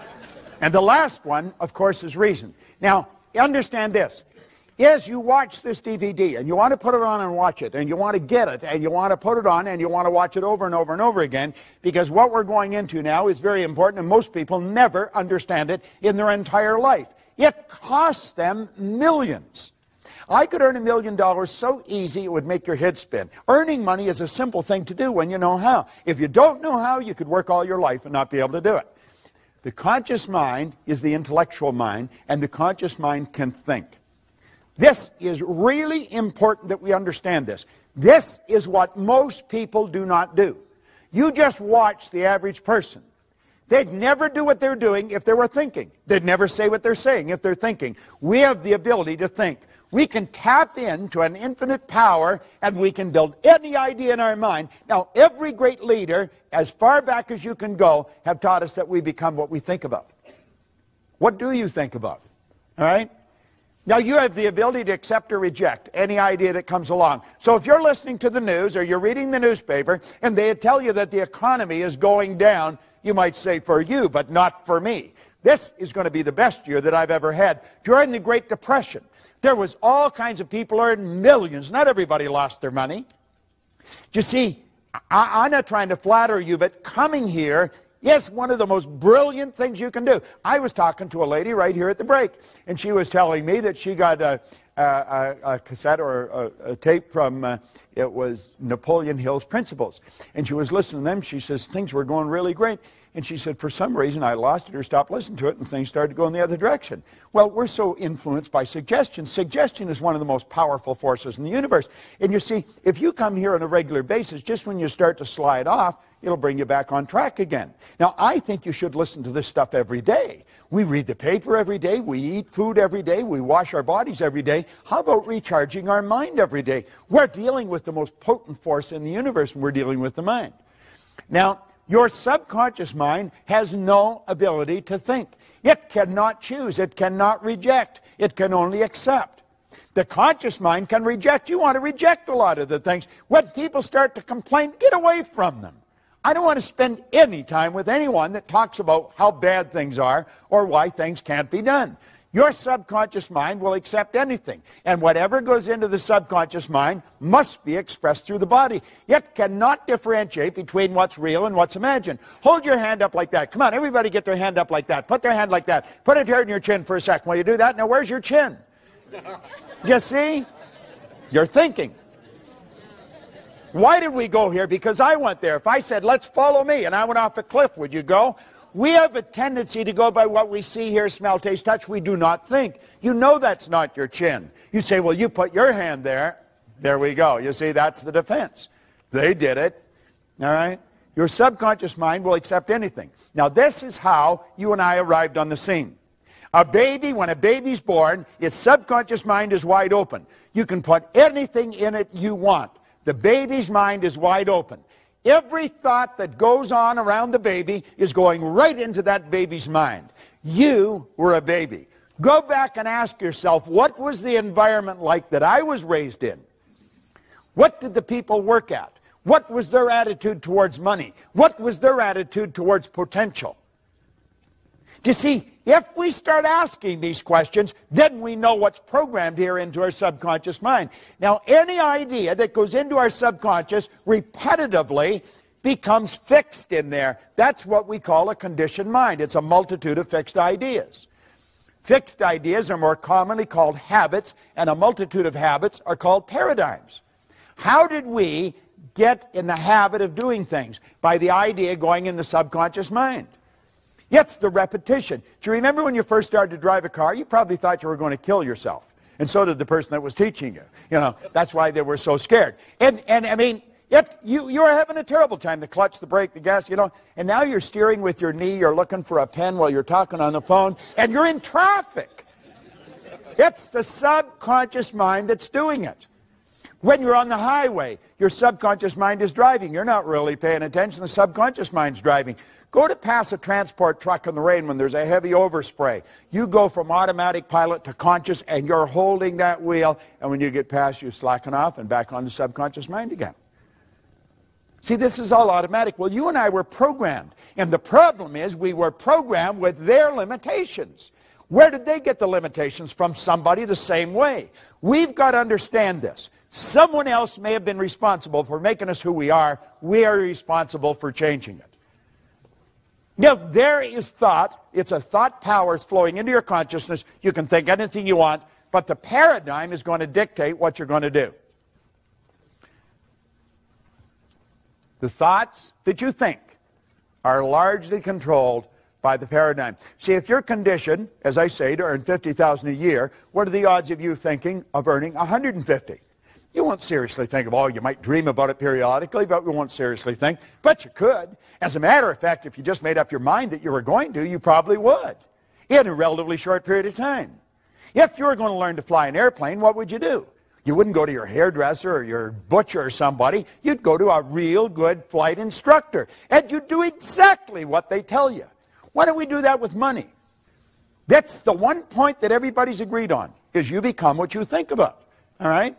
And the last one, of course, is reason. Now, understand this. Yes, you watch this DVD, and you want to put it on and watch it, and you want to get it, and you want to put it on, and you want to watch it over and over and over again, because what we're going into now is very important, and most people never understand it in their entire life. It costs them millions. I could earn $1 million so easy it would make your head spin. Earning money is a simple thing to do when you know how. If you don't know how, you could work all your life and not be able to do it. The conscious mind is the intellectual mind, and the conscious mind can think. This is really important that we understand this. This is what most people do not do. You just watch the average person. They'd never do what they're doing if they were thinking. They'd never say what they're saying if they're thinking. We have the ability to think. We can tap into an infinite power, and we can build any idea in our mind. Now, every great leader, as far back as you can go, have taught us that we become what we think about. What do you think about? All right? Now, you have the ability to accept or reject any idea that comes along. So if you're listening to the news or you're reading the newspaper and they tell you that the economy is going down, you might say, for you, but not for me. This is going to be the best year that I've ever had. During the Great Depression, there was all kinds of people earning millions. Not everybody lost their money. You see, I'm not trying to flatter you, but coming here, yes, one of the most brilliant things you can do. I was talking to a lady right here at the break, and she was telling me that she got a cassette or a tape from, it was Napoleon Hill's Principles. And she was listening to them. She says, things were going really great. And she said, for some reason, I lost it or stopped listening to it, and things started to go in the other direction. Well, we're so influenced by suggestion. Suggestion is one of the most powerful forces in the universe. And you see, if you come here on a regular basis, just when you start to slide off, it'll bring you back on track again. Now, I think you should listen to this stuff every day. We read the paper every day. We eat food every day. We wash our bodies every day. How about recharging our mind every day? We're dealing with the most potent force in the universe, and we're dealing with the mind. Now, your subconscious mind has no ability to think. It cannot choose. It cannot reject. It can only accept. The conscious mind can reject. You want to reject a lot of the things. When people start to complain, get away from them. I don't want to spend any time with anyone that talks about how bad things are or why things can't be done. Your subconscious mind will accept anything, and whatever goes into the subconscious mind must be expressed through the body. It cannot differentiate between what's real and what's imagined. Hold your hand up like that. Come on, everybody get their hand up like that. Put their hand like that. Put it here in your chin for a second. While you do that, now where's your chin? You see? You're thinking. Why did we go here? Because I went there. If I said, let's follow me, and I went off a cliff, would you go? We have a tendency to go by what we see, hear, smell, taste, touch. We do not think. You know that's not your chin. You say, well, you put your hand there. There we go. You see, that's the defense. They did it. All right? Your subconscious mind will accept anything. Now, this is how you and I arrived on the scene. A baby, when a baby's born, its subconscious mind is wide open. You can put anything in it you want. The baby's mind is wide open. Every thought that goes on around the baby is going right into that baby's mind. You were a baby. Go back and ask yourself, what was the environment like that I was raised in? What did the people work at? What was their attitude towards money? What was their attitude towards potential? You see, if we start asking these questions, then we know what's programmed here into our subconscious mind. Now, any idea that goes into our subconscious repetitively becomes fixed in there. That's what we call a conditioned mind. It's a multitude of fixed ideas. Fixed ideas are more commonly called habits, and a multitude of habits are called paradigms. How did we get in the habit of doing things? By the idea going in the subconscious mind. It's the repetition. Do you remember when you first started to drive a car? You probably thought you were going to kill yourself. And so did the person that was teaching you. You know, that's why they were so scared. And I mean, you were having a terrible time. The clutch, the brake, the gas, you know. And now you're steering with your knee. You're looking for a pen while you're talking on the phone. And you're in traffic. It's the subconscious mind that's doing it. When you're on the highway, your subconscious mind is driving. You're not really paying attention. The subconscious mind's driving. Go to pass a transport truck in the rain when there's a heavy overspray. You go from automatic pilot to conscious, and you're holding that wheel. And when you get past, you slacken off and back on the subconscious mind again. See, this is all automatic. Well, you and I were programmed. And the problem is we were programmed with their limitations. Where did they get the limitations? From somebody the same way. We've got to understand this. Someone else may have been responsible for making us who we are. We are responsible for changing it. Now, there is thought. It's a thought powers flowing into your consciousness. You can think anything you want, but the paradigm is going to dictate what you're going to do. The thoughts that you think are largely controlled by the paradigm. See, if you're conditioned, as I say, to earn $50,000 a year, what are the odds of you thinking of earning $150,000? You won't seriously think of, oh, you might dream about it periodically, but you won't seriously think. But you could. As a matter of fact, if you just made up your mind that you were going to, you probably would, in a relatively short period of time. If you were going to learn to fly an airplane, what would you do? You wouldn't go to your hairdresser or your butcher or somebody. You'd go to a real good flight instructor, and you'd do exactly what they tell you. Why don't we do that with money? That's the one point that everybody's agreed on, is you become what you think about. All right?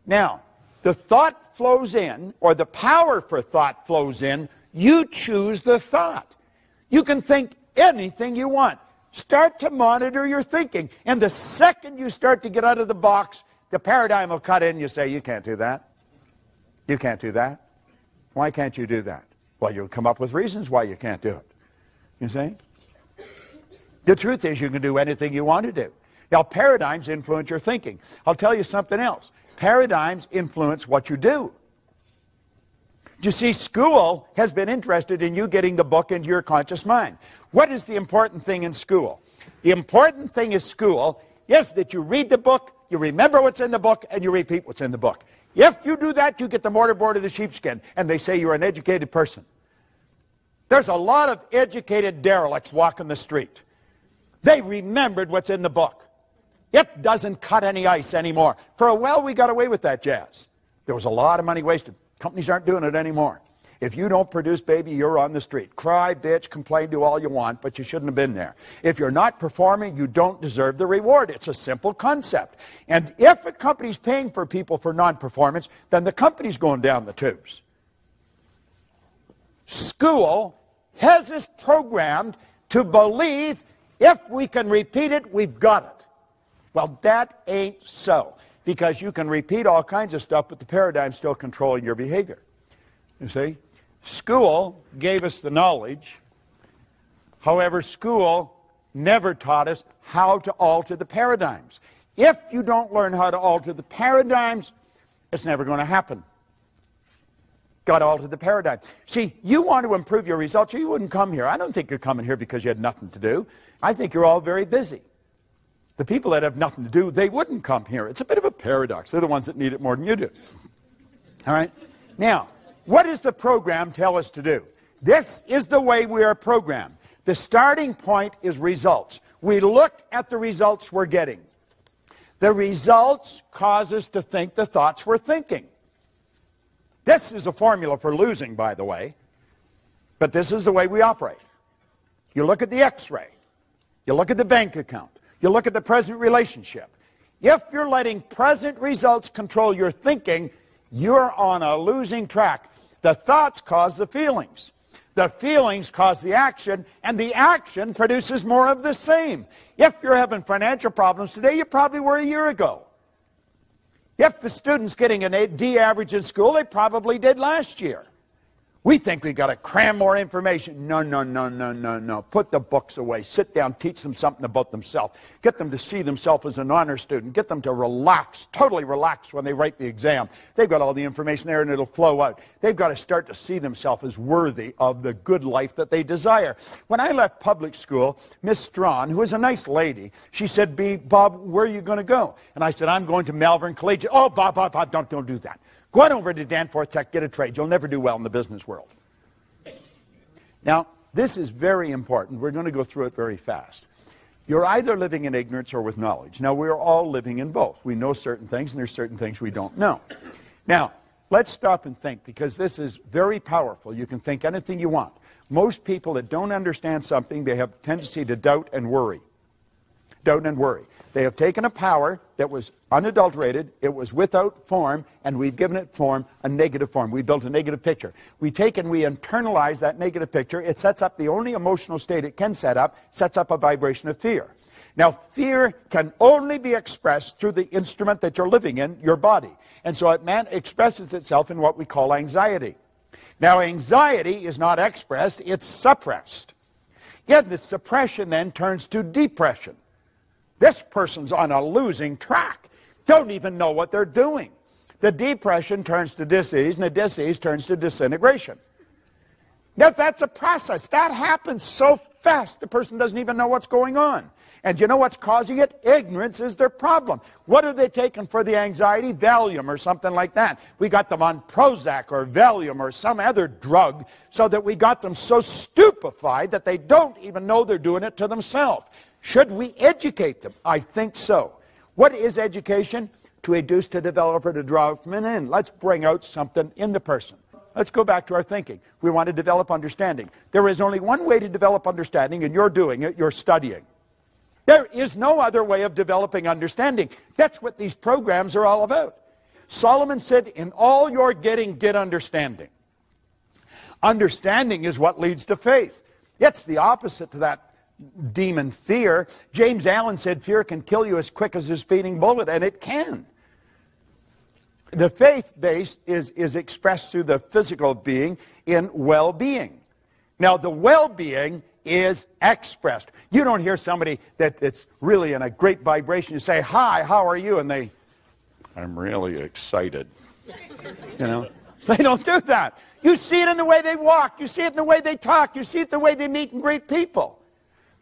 Now, the thought flows in, or the power for thought flows in. You choose the thought. You can think anything you want. Start to monitor your thinking. And the second you start to get out of the box, the paradigm will cut in. You say, you can't do that. You can't do that. Why can't you do that? Well, you'll come up with reasons why you can't do it. You see? The truth is you can do anything you want to do. Now, paradigms influence your thinking. I'll tell you something else. Paradigms influence what you do. You see, school has been interested in you getting the book into your conscious mind. What is the important thing in school? The important thing in school is that you read the book, you remember what's in the book, and you repeat what's in the book. If you do that, you get the mortarboard of the sheepskin, and they say you're an educated person. There's a lot of educated derelicts walking the street. They remembered what's in the book. It doesn't cut any ice anymore. For a while, we got away with that jazz. There was a lot of money wasted. Companies aren't doing it anymore. If you don't produce, baby, you're on the street. Cry, bitch, complain, do all you want, but you shouldn't have been there. If you're not performing, you don't deserve the reward. It's a simple concept. And if a company's paying for people for non-performance, then the company's going down the tubes. School has us programmed to believe if we can repeat it, we've got it. Well, that ain't so, because you can repeat all kinds of stuff, but the paradigm's still controlling your behavior. You see? School gave us the knowledge. However, school never taught us how to alter the paradigms. If you don't learn how to alter the paradigms, it's never going to happen. Got to alter the paradigm. See, you want to improve your results, or you wouldn't come here. I don't think you're coming here because you had nothing to do. I think you're all very busy. The people that have nothing to do, they wouldn't come here. It's a bit of a paradox. They're the ones that need it more than you do. All right? Now, what does the program tell us to do? This is the way we are programmed. The starting point is results. We look at the results we're getting. The results cause us to think the thoughts we're thinking. This is a formula for losing, by the way. But this is the way we operate. You look at the x-ray. You look at the bank account. You look at the present relationship. If you're letting present results control your thinking, you're on a losing track. The thoughts cause the feelings. The feelings cause the action, and the action produces more of the same. If you're having financial problems today, you probably were a year ago. If the student's getting an D average in school, they probably did last year. We think we've got to cram more information. No, no, no, no, no, no. Put the books away. Sit down, teach them something about themselves. Get them to see themselves as an honor student. Get them to relax, totally relax when they write the exam. They've got all the information there and it'll flow out. They've got to start to see themselves as worthy of the good life that they desire. When I left public school, Miss Strawn, who was a nice lady, she said, Bob, where are you going to go? And I said, I'm going to Malvern Collegiate. Oh, Bob, don't do that. Go on over to Danforth Tech, get a trade. You'll never do well in the business world. Now, this is very important. We're going to go through it very fast. You're either living in ignorance or with knowledge. Now, we're all living in both. We know certain things, and there's certain things we don't know. Now, let's stop and think, because this is very powerful. You can think anything you want. Most people that don't understand something, they have a tendency to doubt and worry. Doubt and worry. They have taken a power that was unadulterated, it was without form, and we've given it form, a negative form. We built a negative picture. We take and we internalize that negative picture. It sets up the only emotional state it can set up, sets up a vibration of fear. Now, fear can only be expressed through the instrument that you're living in, your body. And so it expresses itself in what we call anxiety. Now, anxiety is not expressed, it's suppressed. Yet the suppression then turns to depression. This person's on a losing track. Don't even know what they're doing. The depression turns to disease, and the disease turns to disintegration. Now, that's a process. That happens so fast, the person doesn't even know what's going on. And you know what's causing it? Ignorance is their problem. What are they taking for the anxiety? Valium or something like that. We got them on Prozac or Valium or some other drug so that we got them so stupefied that they don't even know they're doing it to themselves. Should we educate them? I think so. What is education? To induce, to develop, or to draw from an end. Let's bring out something in the person. Let's go back to our thinking. We want to develop understanding. There is only one way to develop understanding, and you're doing it. You're studying. There is no other way of developing understanding. That's what these programs are all about. Solomon said, in all you're getting, get understanding. Understanding is what leads to faith. It's the opposite to that demon fear. James Allen said fear can kill you as quick as a speeding bullet, and it can. The faith base is expressed through the physical being in well-being. Now, the well-being is expressed. You don't hear somebody that's really in a great vibration. You say, hi, how are you? And they, I'm really excited. You know, they don't do that. You see it in the way they walk. You see it in the way they talk. You see it in the way they meet and greet people.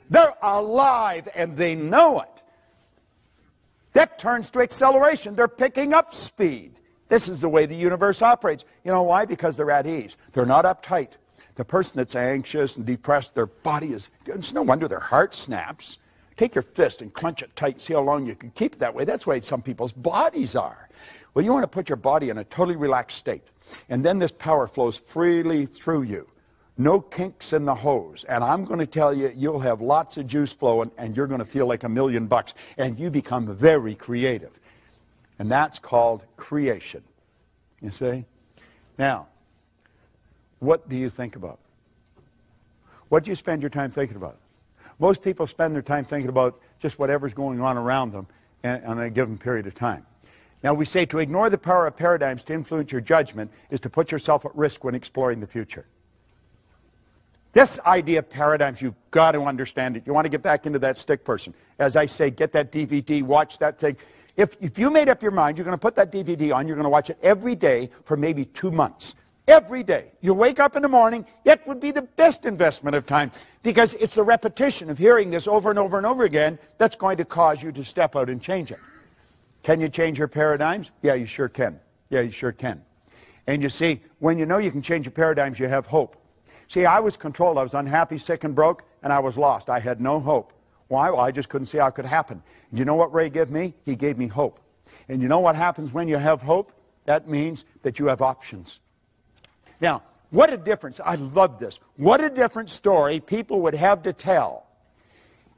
They're alive and they know it. That turns to acceleration. They're picking up speed. This is the way the universe operates. You know why? Because they're at ease. They're not uptight. The person that's anxious and depressed, their body is, it's no wonder their heart snaps. Take your fist and clench it tight and see how long you can keep it that way. That's the way some people's bodies are. Well, you want to put your body in a totally relaxed state. And then this power flows freely through you. No kinks in the hose. And I'm going to tell you, you'll have lots of juice flowing and you're going to feel like $1,000,000. And you become very creative. And that's called creation. You see? Now, what do you think about? What do you spend your time thinking about? Most people spend their time thinking about just whatever's going on around them on a given period of time. Now, we say to ignore the power of paradigms to influence your judgment is to put yourself at risk when exploring the future. This idea of paradigms, you've got to understand it. You want to get back into that stick person. As I say, get that DVD, watch that thing. If you made up your mind, you're going to put that DVD on, you're going to watch it every day for maybe 2 months. Every day. You wake up in the morning, it would be the best investment of time because it's the repetition of hearing this over and over and over again that's going to cause you to step out and change it. Can you change your paradigms? Yeah, you sure can. Yeah, you sure can. And you see, when you know you can change your paradigms, you have hope. See, I was controlled. I was unhappy, sick, and broke, and I was lost. I had no hope. Why? Well, I just couldn't see how it could happen. And you know what Ray gave me? He gave me hope. And you know what happens when you have hope? That means that you have options. Now, what a difference. I love this. What a different story people would have to tell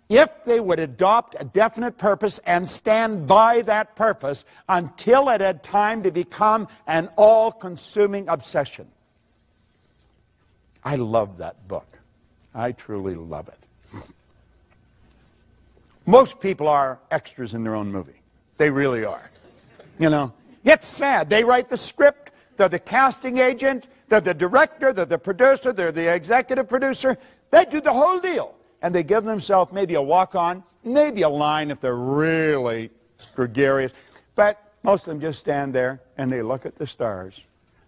if they would adopt a definite purpose and stand by that purpose until it had time to become an all-consuming obsession. I love that book. I truly love it. Most people are extras in their own movie. They really are. You know, it's sad. They write the script. They're the casting agent. They're the director. They're the producer. They're the executive producer. They do the whole deal. And they give themselves maybe a walk-on, maybe a line if they're really gregarious. But most of them just stand there and they look at the stars.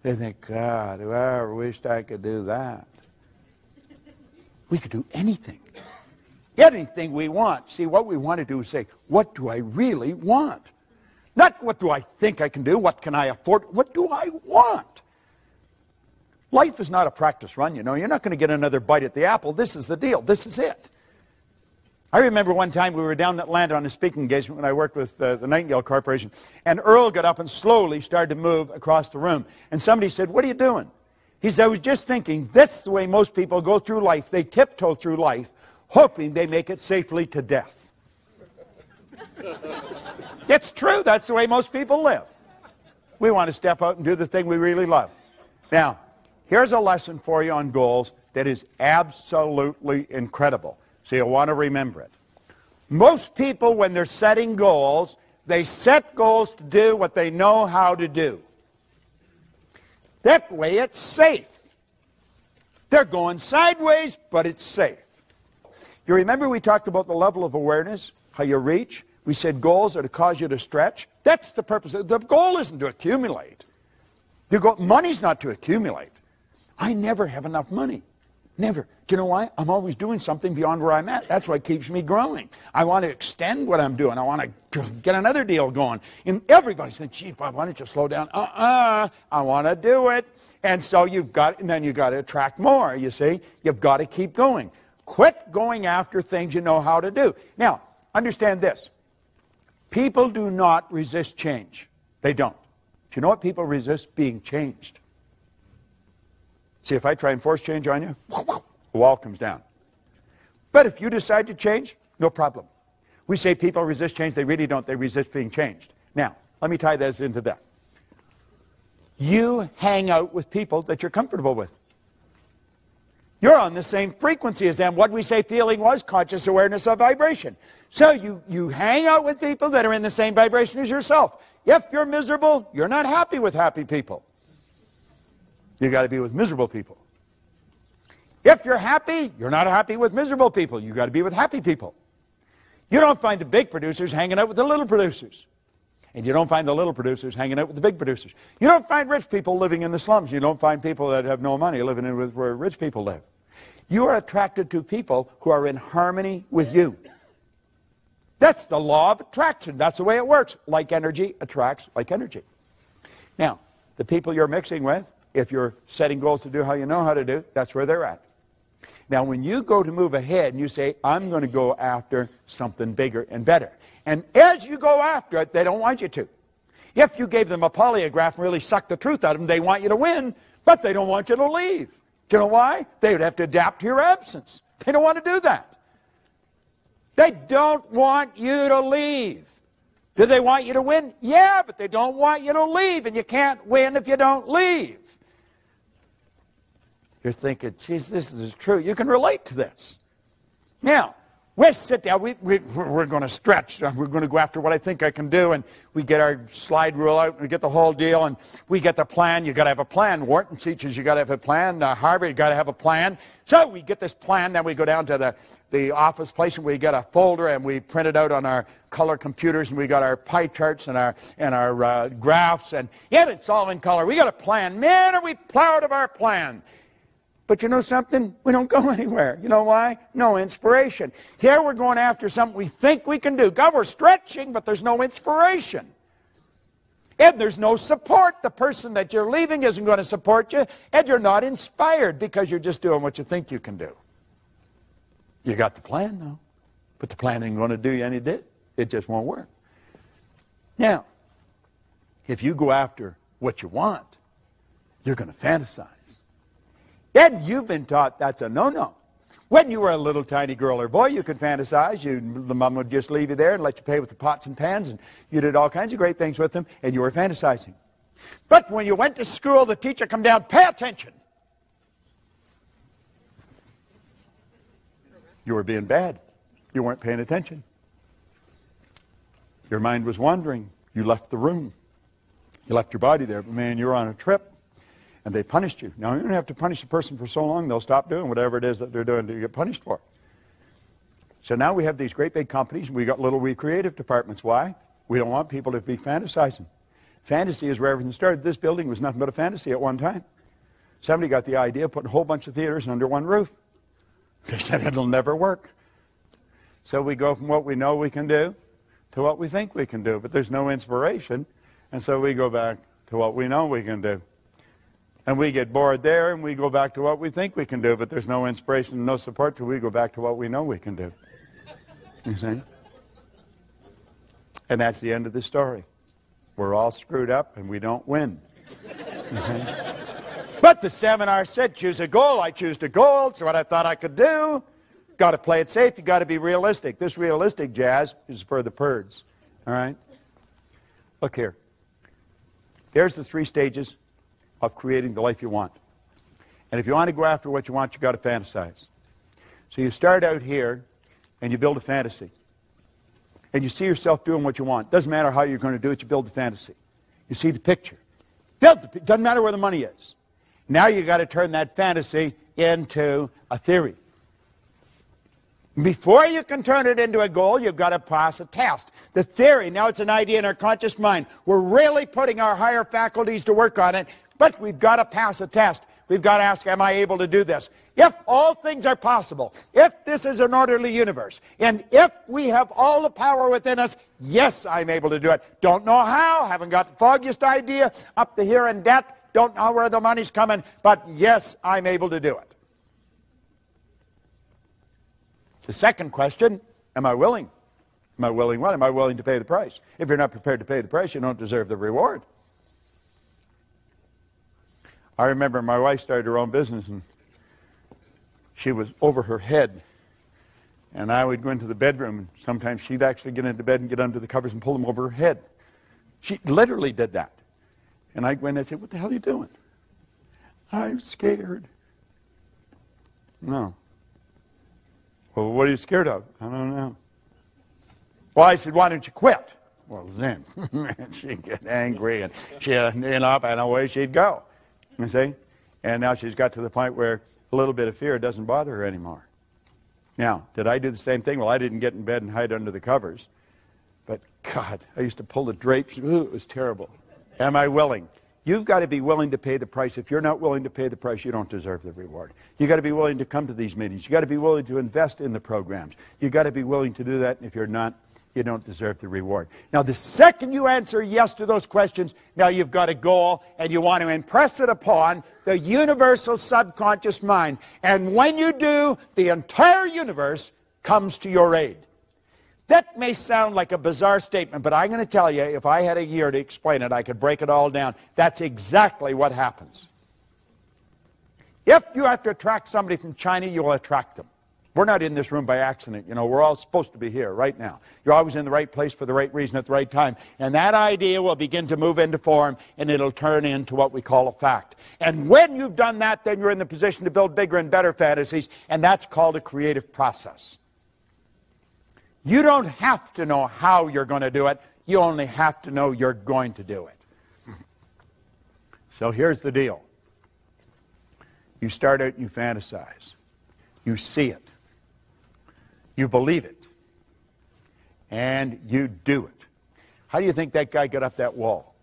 They think, God, I ever wished I could do that. We could do anything. Anything we want. See, what we want to do is say, what do I really want? Not what do I think I can do, what can I afford, what do I want? Life is not a practice run, you know. You're not going to get another bite at the apple. This is the deal. This is it. I remember one time we were down in Atlanta on a speaking engagement when I worked with the Nightingale Corporation, and Earl got up and slowly started to move across the room. And somebody said, "What are you doing?" He said, "I was just thinking, that's the way most people go through life. They tiptoe through life, hoping they make it safely to death." It's true. That's the way most people live. We want to step out and do the thing we really love. Now, here's a lesson for you on goals that is absolutely incredible. So you'll want to remember it. Most people, when they're setting goals, they set goals to do what they know how to do. That way it's safe. They're going sideways, but it's safe. You remember we talked about the level of awareness, how you reach? We said goals are to cause you to stretch. That's the purpose. The goal isn't to accumulate. Money's not to accumulate. I never have enough money. Never. Do you know why? I'm always doing something beyond where I'm at. That's what keeps me growing. I want to extend what I'm doing. I want to get another deal going. And everybody's saying, "Gee, Bob, why don't you slow down?" I want to do it. And so you've got to attract more, you see. You've got to keep going. Quit going after things you know how to do. Now, understand this. People do not resist change. They don't. Do you know what people resist? Being changed. See, if I try and force change on you, the wall comes down. But if you decide to change, no problem. We say people resist change. They really don't. They resist being changed. Now, let me tie this into that. You hang out with people that you're comfortable with. You're on the same frequency as them. What we say feeling was conscious awareness of vibration. So you hang out with people that are in the same vibration as yourself. If you're miserable, you're not happy with happy people. You got to be with miserable people. If you're happy, you're not happy with miserable people. You got to be with happy people. You don't find the big producers hanging out with the little producers. And you don't find the little producers hanging out with the big producers. You don't find rich people living in the slums. You don't find people that have no money living in where rich people live. You are attracted to people who are in harmony with you. That's the law of attraction. That's the way it works. Like energy attracts like energy. Now, the people you're mixing with, if you're setting goals to do how you know how to do, that's where they're at. Now, when you go to move ahead and you say, "I'm going to go after something bigger and better," and as you go after it, they don't want you to. If you gave them a polygraph and really sucked the truth out of them, they want you to win, but they don't want you to leave. Do you know why? They would have to adapt to your absence. They don't want to do that. They don't want you to leave. Do they want you to win? Yeah, but they don't want you to leave, and you can't win if you don't leave. You're thinking, "Geez, this is true." You can relate to this. Now, we sit down. We're going to stretch. We're going to go after what I think I can do. And we get our slide rule out. And we get the whole deal. And we get the plan. You've got to have a plan. Wharton teaches you've got to have a plan. Harvard, you've got to have a plan. So we get this plan. Then we go down to the office place. And we get a folder. And we print it out on our color computers. And we got our pie charts and our graphs. And yet it's all in color. We got a plan. Man, are we proud of our plan. But you know something? We don't go anywhere. You know why? No inspiration. Here we're going after something we think we can do. God, we're stretching, but there's no inspiration. And there's no support. The person that you're leaving isn't going to support you, and you're not inspired because you're just doing what you think you can do. You got the plan, though. But the plan ain't going to do you any good. It just won't work. Now, if you go after what you want, you're going to fantasize. And you've been taught that's a no-no. When you were a little tiny girl or boy, you could fantasize. The mom would just leave you there and let you play with the pots and pans, and you did all kinds of great things with them, and you were fantasizing. But when you went to school, the teacher come down, "Pay attention." You were being bad. You weren't paying attention. Your mind was wandering. You left the room. You left your body there, but man, you were on a trip. And they punished you. Now, you don't have to punish a person for so long, they'll stop doing whatever it is that they're doing to get punished for. So now we have these great big companies, and we got little wee creative departments. Why? We don't want people to be fantasizing. Fantasy is where everything started. This building was nothing but a fantasy at one time. Somebody got the idea of putting a whole bunch of theaters under one roof. They said it'll never work. So we go from what we know we can do to what we think we can do, but there's no inspiration, and so we go back to what we know we can do. And we get bored there, and we go back to what we think we can do, but there's no inspiration and no support till we go back to what we know we can do. You see? And that's the end of the story. We're all screwed up and we don't win. You see? But the seminar said, choose a goal. I choose the goal. It's what I thought I could do. Got to play it safe. You got to be realistic. This realistic jazz is for the birds. All right? Look here. There's the 3 stages of creating the life you want. And if you want to go after what you want, you got to fantasize. So you start out here and you build a fantasy. And you see yourself doing what you want. Doesn't matter how you're going to do it, you build the fantasy. You see the picture. Doesn't matter where the money is. Now you got to turn that fantasy into a theory. Before you can turn it into a goal, you've got to pass a test. The theory, now it's an idea in our conscious mind. We're really putting our higher faculties to work on it, but we've got to pass a test. We've got to ask, am I able to do this? If all things are possible, if this is an orderly universe, and if we have all the power within us, yes, I'm able to do it. Don't know how, haven't got the foggiest idea, up to here in debt, don't know where the money's coming, but yes, I'm able to do it. The second question, am I willing? Am I willing what? Am I willing to pay the price? If you're not prepared to pay the price, you don't deserve the reward. I remember my wife started her own business, and she was over her head. And I would go into the bedroom, and sometimes she'd actually get into bed and get under the covers and pull them over her head. She literally did that. And I'd go in and say, what the hell are you doing? I'm scared. No. Well, what are you scared of? I don't know. Well, I said, why don't you quit? Well, then she'd get angry, and she'd end up, and away she'd go. You see? And now she's got to the point where a little bit of fear doesn't bother her anymore. Now, did I do the same thing? Well, I didn't get in bed and hide under the covers. But, God, I used to pull the drapes. Ooh, it was terrible. Am I willing? You've got to be willing to pay the price. If you're not willing to pay the price, you don't deserve the reward. You've got to be willing to come to these meetings. You've got to be willing to invest in the programs. You've got to be willing to do that. And if you're not, you don't deserve the reward. Now, the second you answer yes to those questions, now you've got a goal, and you want to impress it upon the universal subconscious mind. And when you do, the entire universe comes to your aid. That may sound like a bizarre statement, but I'm going to tell you, if I had a year to explain it, I could break it all down. That's exactly what happens. If you have to attract somebody from China, you'll attract them. We're not in this room by accident. You know, we're all supposed to be here right now. You're always in the right place for the right reason at the right time. And that idea will begin to move into form, and it'll turn into what we call a fact. And when you've done that, then you're in the position to build bigger and better fantasies, and that's called a creative process. You don't have to know how you're going to do it. You only have to know you're going to do it. So here's the deal. You start out, you fantasize. You see it. You believe it. And you do it. How do you think that guy got up that wall?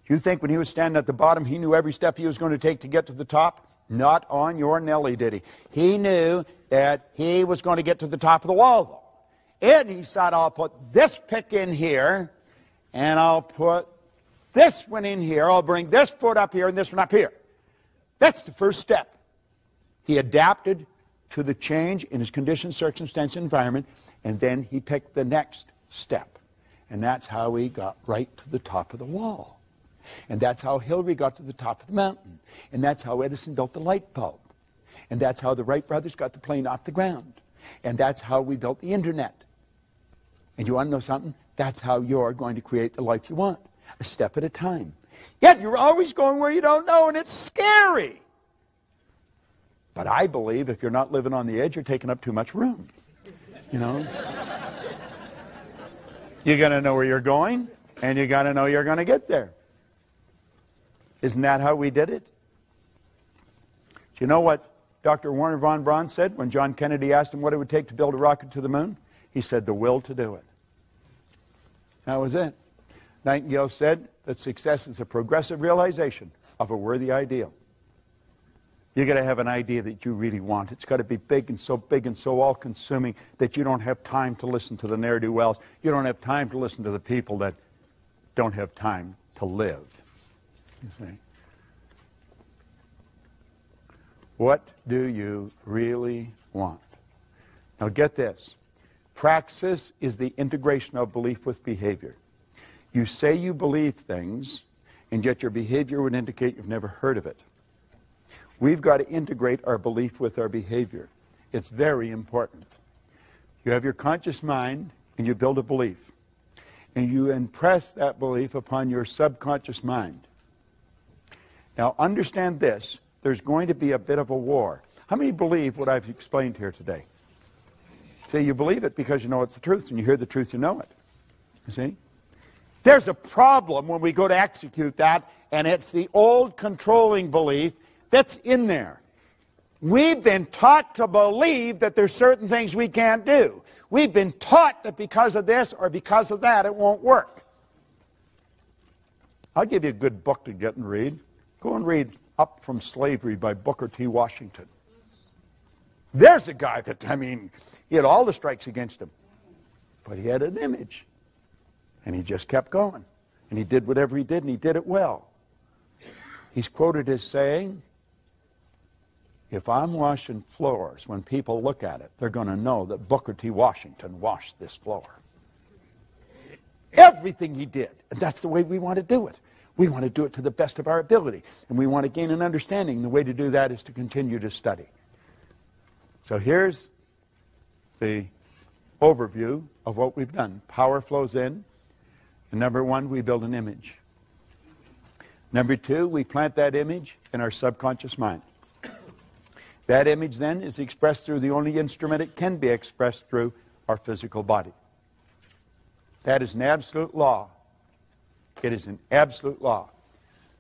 Do you think when he was standing at the bottom, he knew every step he was going to take to get to the top? Not on your Nelly, did he? He knew that he was going to get to the top of the wall, though. And he said, I'll put this pick in here, and I'll put this one in here. I'll bring this foot up here and this one up here. That's the first step. He adapted to the change in his conditions, circumstance, environment, and then he picked the next step. And that's how he got right to the top of the wall. And that's how Hillary got to the top of the mountain. And that's how Edison built the light bulb. And that's how the Wright brothers got the plane off the ground. And that's how we built the internet. And you want to know something? That's how you're going to create the life you want, a step at a time. Yet you're always going where you don't know, and it's scary. But I believe if you're not living on the edge, you're taking up too much room. You know? You got to know where you're going, and you got to know you're going to get there. Isn't that how we did it? Do you know what Dr. Werner von Braun said when John Kennedy asked him what it would take to build a rocket to the moon? He said, the will to do it. That was it. Nightingale said that success is a progressive realization of a worthy ideal. You've got to have an idea that you really want. It's got to be big and so all-consuming that you don't have time to listen to the ne'er-do-wells. You don't have time to listen to the people that don't have time to live. You see? What do you really want? Now get this. Praxis is the integration of belief with behavior. You say you believe things, and yet your behavior would indicate you've never heard of it. We've got to integrate our belief with our behavior. It's very important. You have your conscious mind, and you build a belief. And you impress that belief upon your subconscious mind. Now, understand this. There's going to be a bit of a war. How many believe what I've explained here today? See, you believe it because you know it's the truth, and you hear the truth, you know it. You see? There's a problem when we go to execute that, and it's the old controlling belief that's in there. We've been taught to believe that there's certain things we can't do. We've been taught that because of this or because of that, it won't work. I'll give you a good book to get and read. Go and read Up from Slavery by Booker T. Washington. There's a guy that, he had all the strikes against him. But he had an image. And he just kept going. And he did whatever he did, and he did it well. He's quoted as saying, if I'm washing floors, when people look at it, they're going to know that Booker T. Washington washed this floor. Everything he did. And that's the way we want to do it. We want to do it to the best of our ability. And we want to gain an understanding. The way to do that is to continue to study. So here's the overview of what we've done. Power flows in. And number one, we build an image. Number two, we plant that image in our subconscious mind. That image then is expressed through the only instrument it can be expressed through, our physical body. That is an absolute law. It is an absolute law.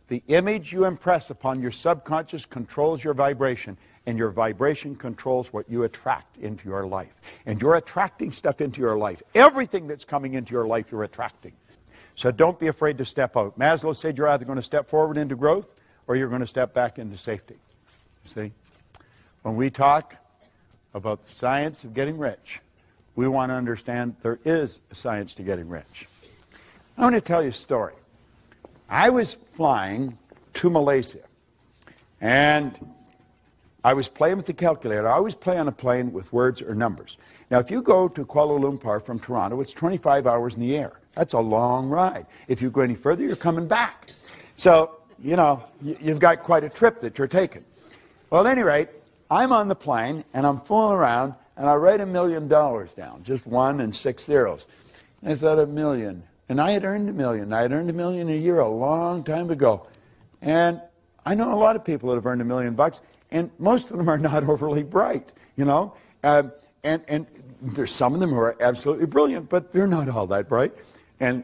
The image you impress upon your subconscious controls your vibration, and your vibration controls what you attract into your life. And you're attracting stuff into your life. Everything that's coming into your life, you're attracting. So don't be afraid to step out. Maslow said you're either going to step forward into growth or you're going to step back into safety. You see? When we talk about the science of getting rich, we want to understand there is a science to getting rich. I want to tell you a story. I was flying to Malaysia, and I was playing with the calculator. I always play on a plane with words or numbers. Now, if you go to Kuala Lumpur from Toronto, it's 25 hours in the air. That's a long ride. If you go any further, you're coming back. So, you've got quite a trip that you're taking. Well, at any rate, I'm on the plane, and I'm fooling around, and I write $1 million down, just 1 and 6 zeros. And I thought, $1 million. And I had earned $1 million. I had earned $1 million a year a long time ago. And I know a lot of people that have earned $1 million bucks, and most of them are not overly bright, And there's some of them who are absolutely brilliant, but they're not all that bright. And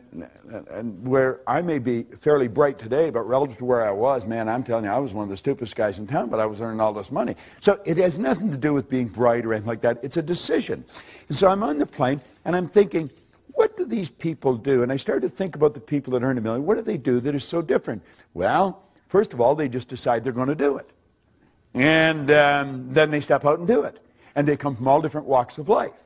where I may be fairly bright today, but relative to where I was, man, I'm telling you, I was one of the stupidest guys in town, but I was earning all this money. So it has nothing to do with being bright or anything like that. It's a decision. And so I'm on the plane, and I'm thinking, what do these people do? And I started to think about the people that earn $1 million. What do they do that is so different? Well, first of all, they just decide they're going to do it. And then they step out and do it. And they come from all different walks of life.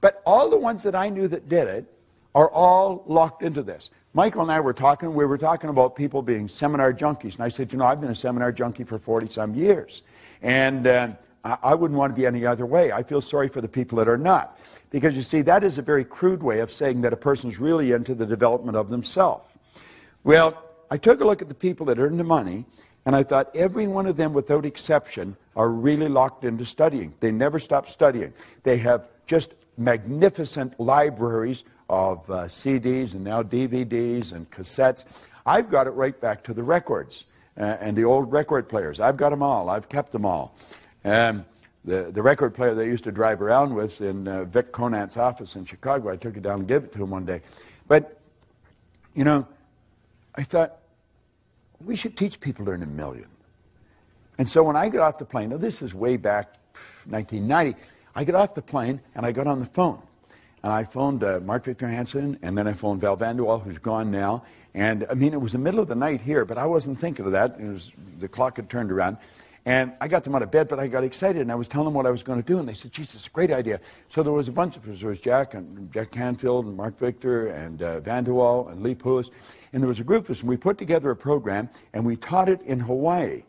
But all the ones that I knew that did it are all locked into this. Michael and I were talking, about people being seminar junkies. And I said, I've been a seminar junkie for 40-some years. And I wouldn't want to be any other way. I feel sorry for the people that are not. Because you see, that is a very crude way of saying that a person's really into the development of themselves. Well, I took a look at the people that earn the money, and I thought every one of them, without exception, are really locked into studying. They never stop studying. They have just magnificent libraries of CDs and now DVDs and cassettes. I've got it right back to the records and the old record players. I've got them all. I've kept them all. The record player that I used to drive around with in Vic Conant's office in Chicago, I took it down and gave it to him one day. But, I thought, we should teach people to earn $1 million. And so when I got off the plane, now this is way back 1990, I got off the plane and I got on the phone. And I phoned Mark Victor Hansen, and then I phoned Val Vanderwall, who's gone now. And, it was the middle of the night here, but I wasn't thinking of that. The clock had turned around. And I got them out of bed, but I got excited, and I was telling them what I was going to do. And they said, geez, it's a great idea. So there was a bunch of us. There was Jack Canfield, and Mark Victor, and Vanderwall, and Lee Poulos. And there was a group of us, and we put together a program, and we taught it in Hawaii.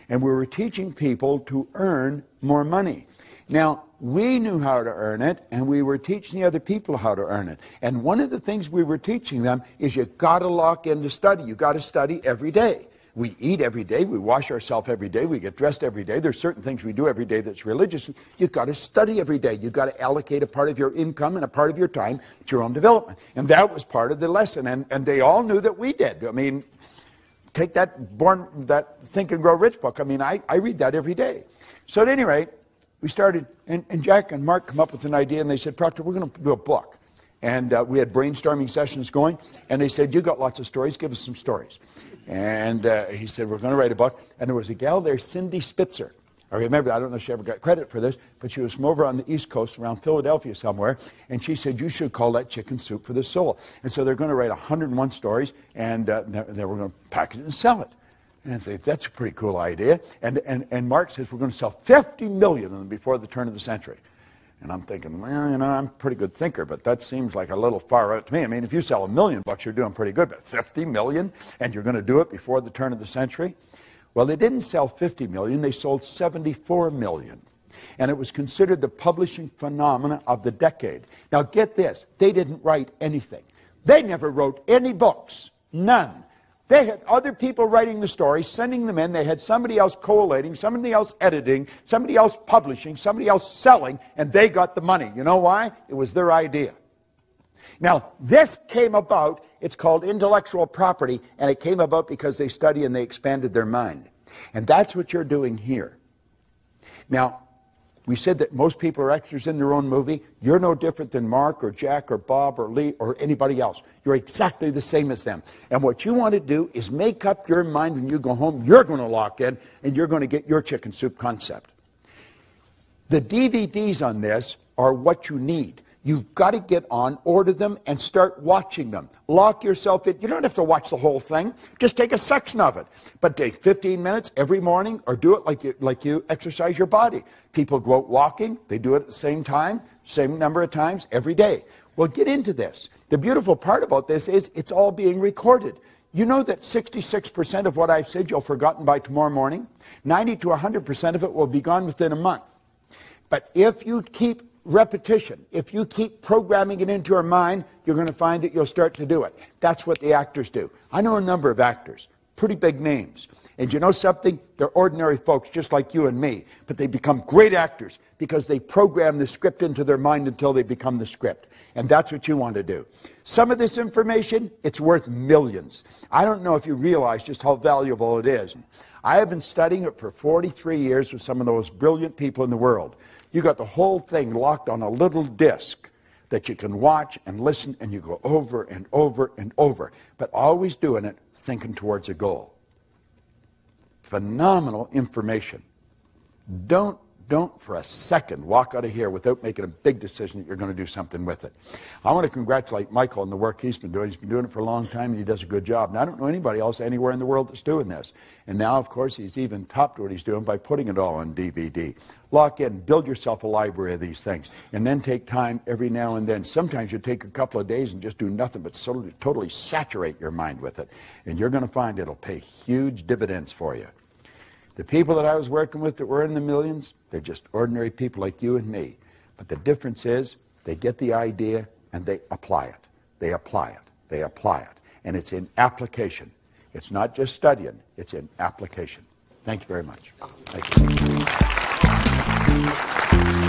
And we were teaching people to earn more money. Now, we knew how to earn it, and we were teaching the other people how to earn it. And one of the things we were teaching them is you got to lock in to study. You got to study every day. We eat every day. We wash ourselves every day. We get dressed every day. There's certain things we do every day that's religious. You've got to study every day. You've got to allocate a part of your income and a part of your time to your own development. And that was part of the lesson. And they all knew that we did. I mean, take that Think and Grow Rich book. I mean, I read that every day. So at any rate, we started, and Jack and Mark come up with an idea, and they said, Proctor, we're going to do a book. And we had brainstorming sessions going, and they said, you got lots of stories, give us some stories. And he said, we're going to write a book. And there was a gal there, Cindy Spitzer. I remember, I don't know if she ever got credit for this, but she was from over on the East Coast, around Philadelphia somewhere, and she said, you should call that Chicken Soup for the Soul. And so they're going to write 101 stories, and they were going to package it and sell it. And I said, that's a pretty cool idea. And Mark says, we're going to sell 50 million of them before the turn of the century. And I'm thinking, well, you know, I'm a pretty good thinker, but that seems like a little far out to me. I mean, if you sell $1 million, you're doing pretty good, but 50 million, and you're going to do it before the turn of the century? Well, they didn't sell 50 million, they sold 74 million. And it was considered the publishing phenomena of the decade. Now, get this, they didn't write anything. They never wrote any books, none. They had other people writing the stories, sending them in. They had somebody else collating, somebody else editing, somebody else publishing, somebody else selling, and they got the money. You know why? It was their idea. Now, this came about, it's called intellectual property, and it came about because they studied and they expanded their mind. And that's what you're doing here. Now, we said that most people are extras in their own movie. You're no different than Mark or Jack or Bob or Lee or anybody else. You're exactly the same as them. And what you want to do is make up your mind when you go home. You're going to lock in and you're going to get your chicken soup concept. The DVDs on this are what you need. You've got to get on, order them, and start watching them. Lock yourself in. You don't have to watch the whole thing. Just take a section of it. But take 15 minutes every morning, or do it like you exercise your body. People go out walking. They do it at the same time, same number of times every day. Well, get into this. The beautiful part about this is it's all being recorded. You know that 66% of what I've said you'll have forgotten by tomorrow morning? 90 to 100% of it will be gone within a month. But if you keep repetition, if you keep programming it into your mind, you're going to find that you'll start to do it. That's what the actors do. I know a number of actors, pretty big names. And you know something? They're ordinary folks just like you and me, but they become great actors because they program the script into their mind until they become the script. And that's what you want to do. Some of this information, it's worth millions. I don't know if you realize just how valuable it is. I have been studying it for 43 years with some of the most brilliant people in the world. You got the whole thing locked on a little disc that you can watch and listen, and you go over and over and over, but always doing it thinking towards a goal. Phenomenal information. Don't for a second walk out of here without making a big decision that you're going to do something with it. I want to congratulate Michael on the work he's been doing. He's been doing it for a long time, and he does a good job. And I don't know anybody else anywhere in the world that's doing this. And now, of course, he's even topped what he's doing by putting it all on DVD. Lock in, build yourself a library of these things, and then take time every now and then. Sometimes you take a couple of days and just do nothing but totally saturate your mind with it. And you're going to find it'll pay huge dividends for you. The people that I was working with that were in the millions, they're just ordinary people like you and me. But the difference is they get the idea and they apply it. They apply it. They apply it. And it's in application. It's not just studying. It's in application. Thank you very much. Thank you.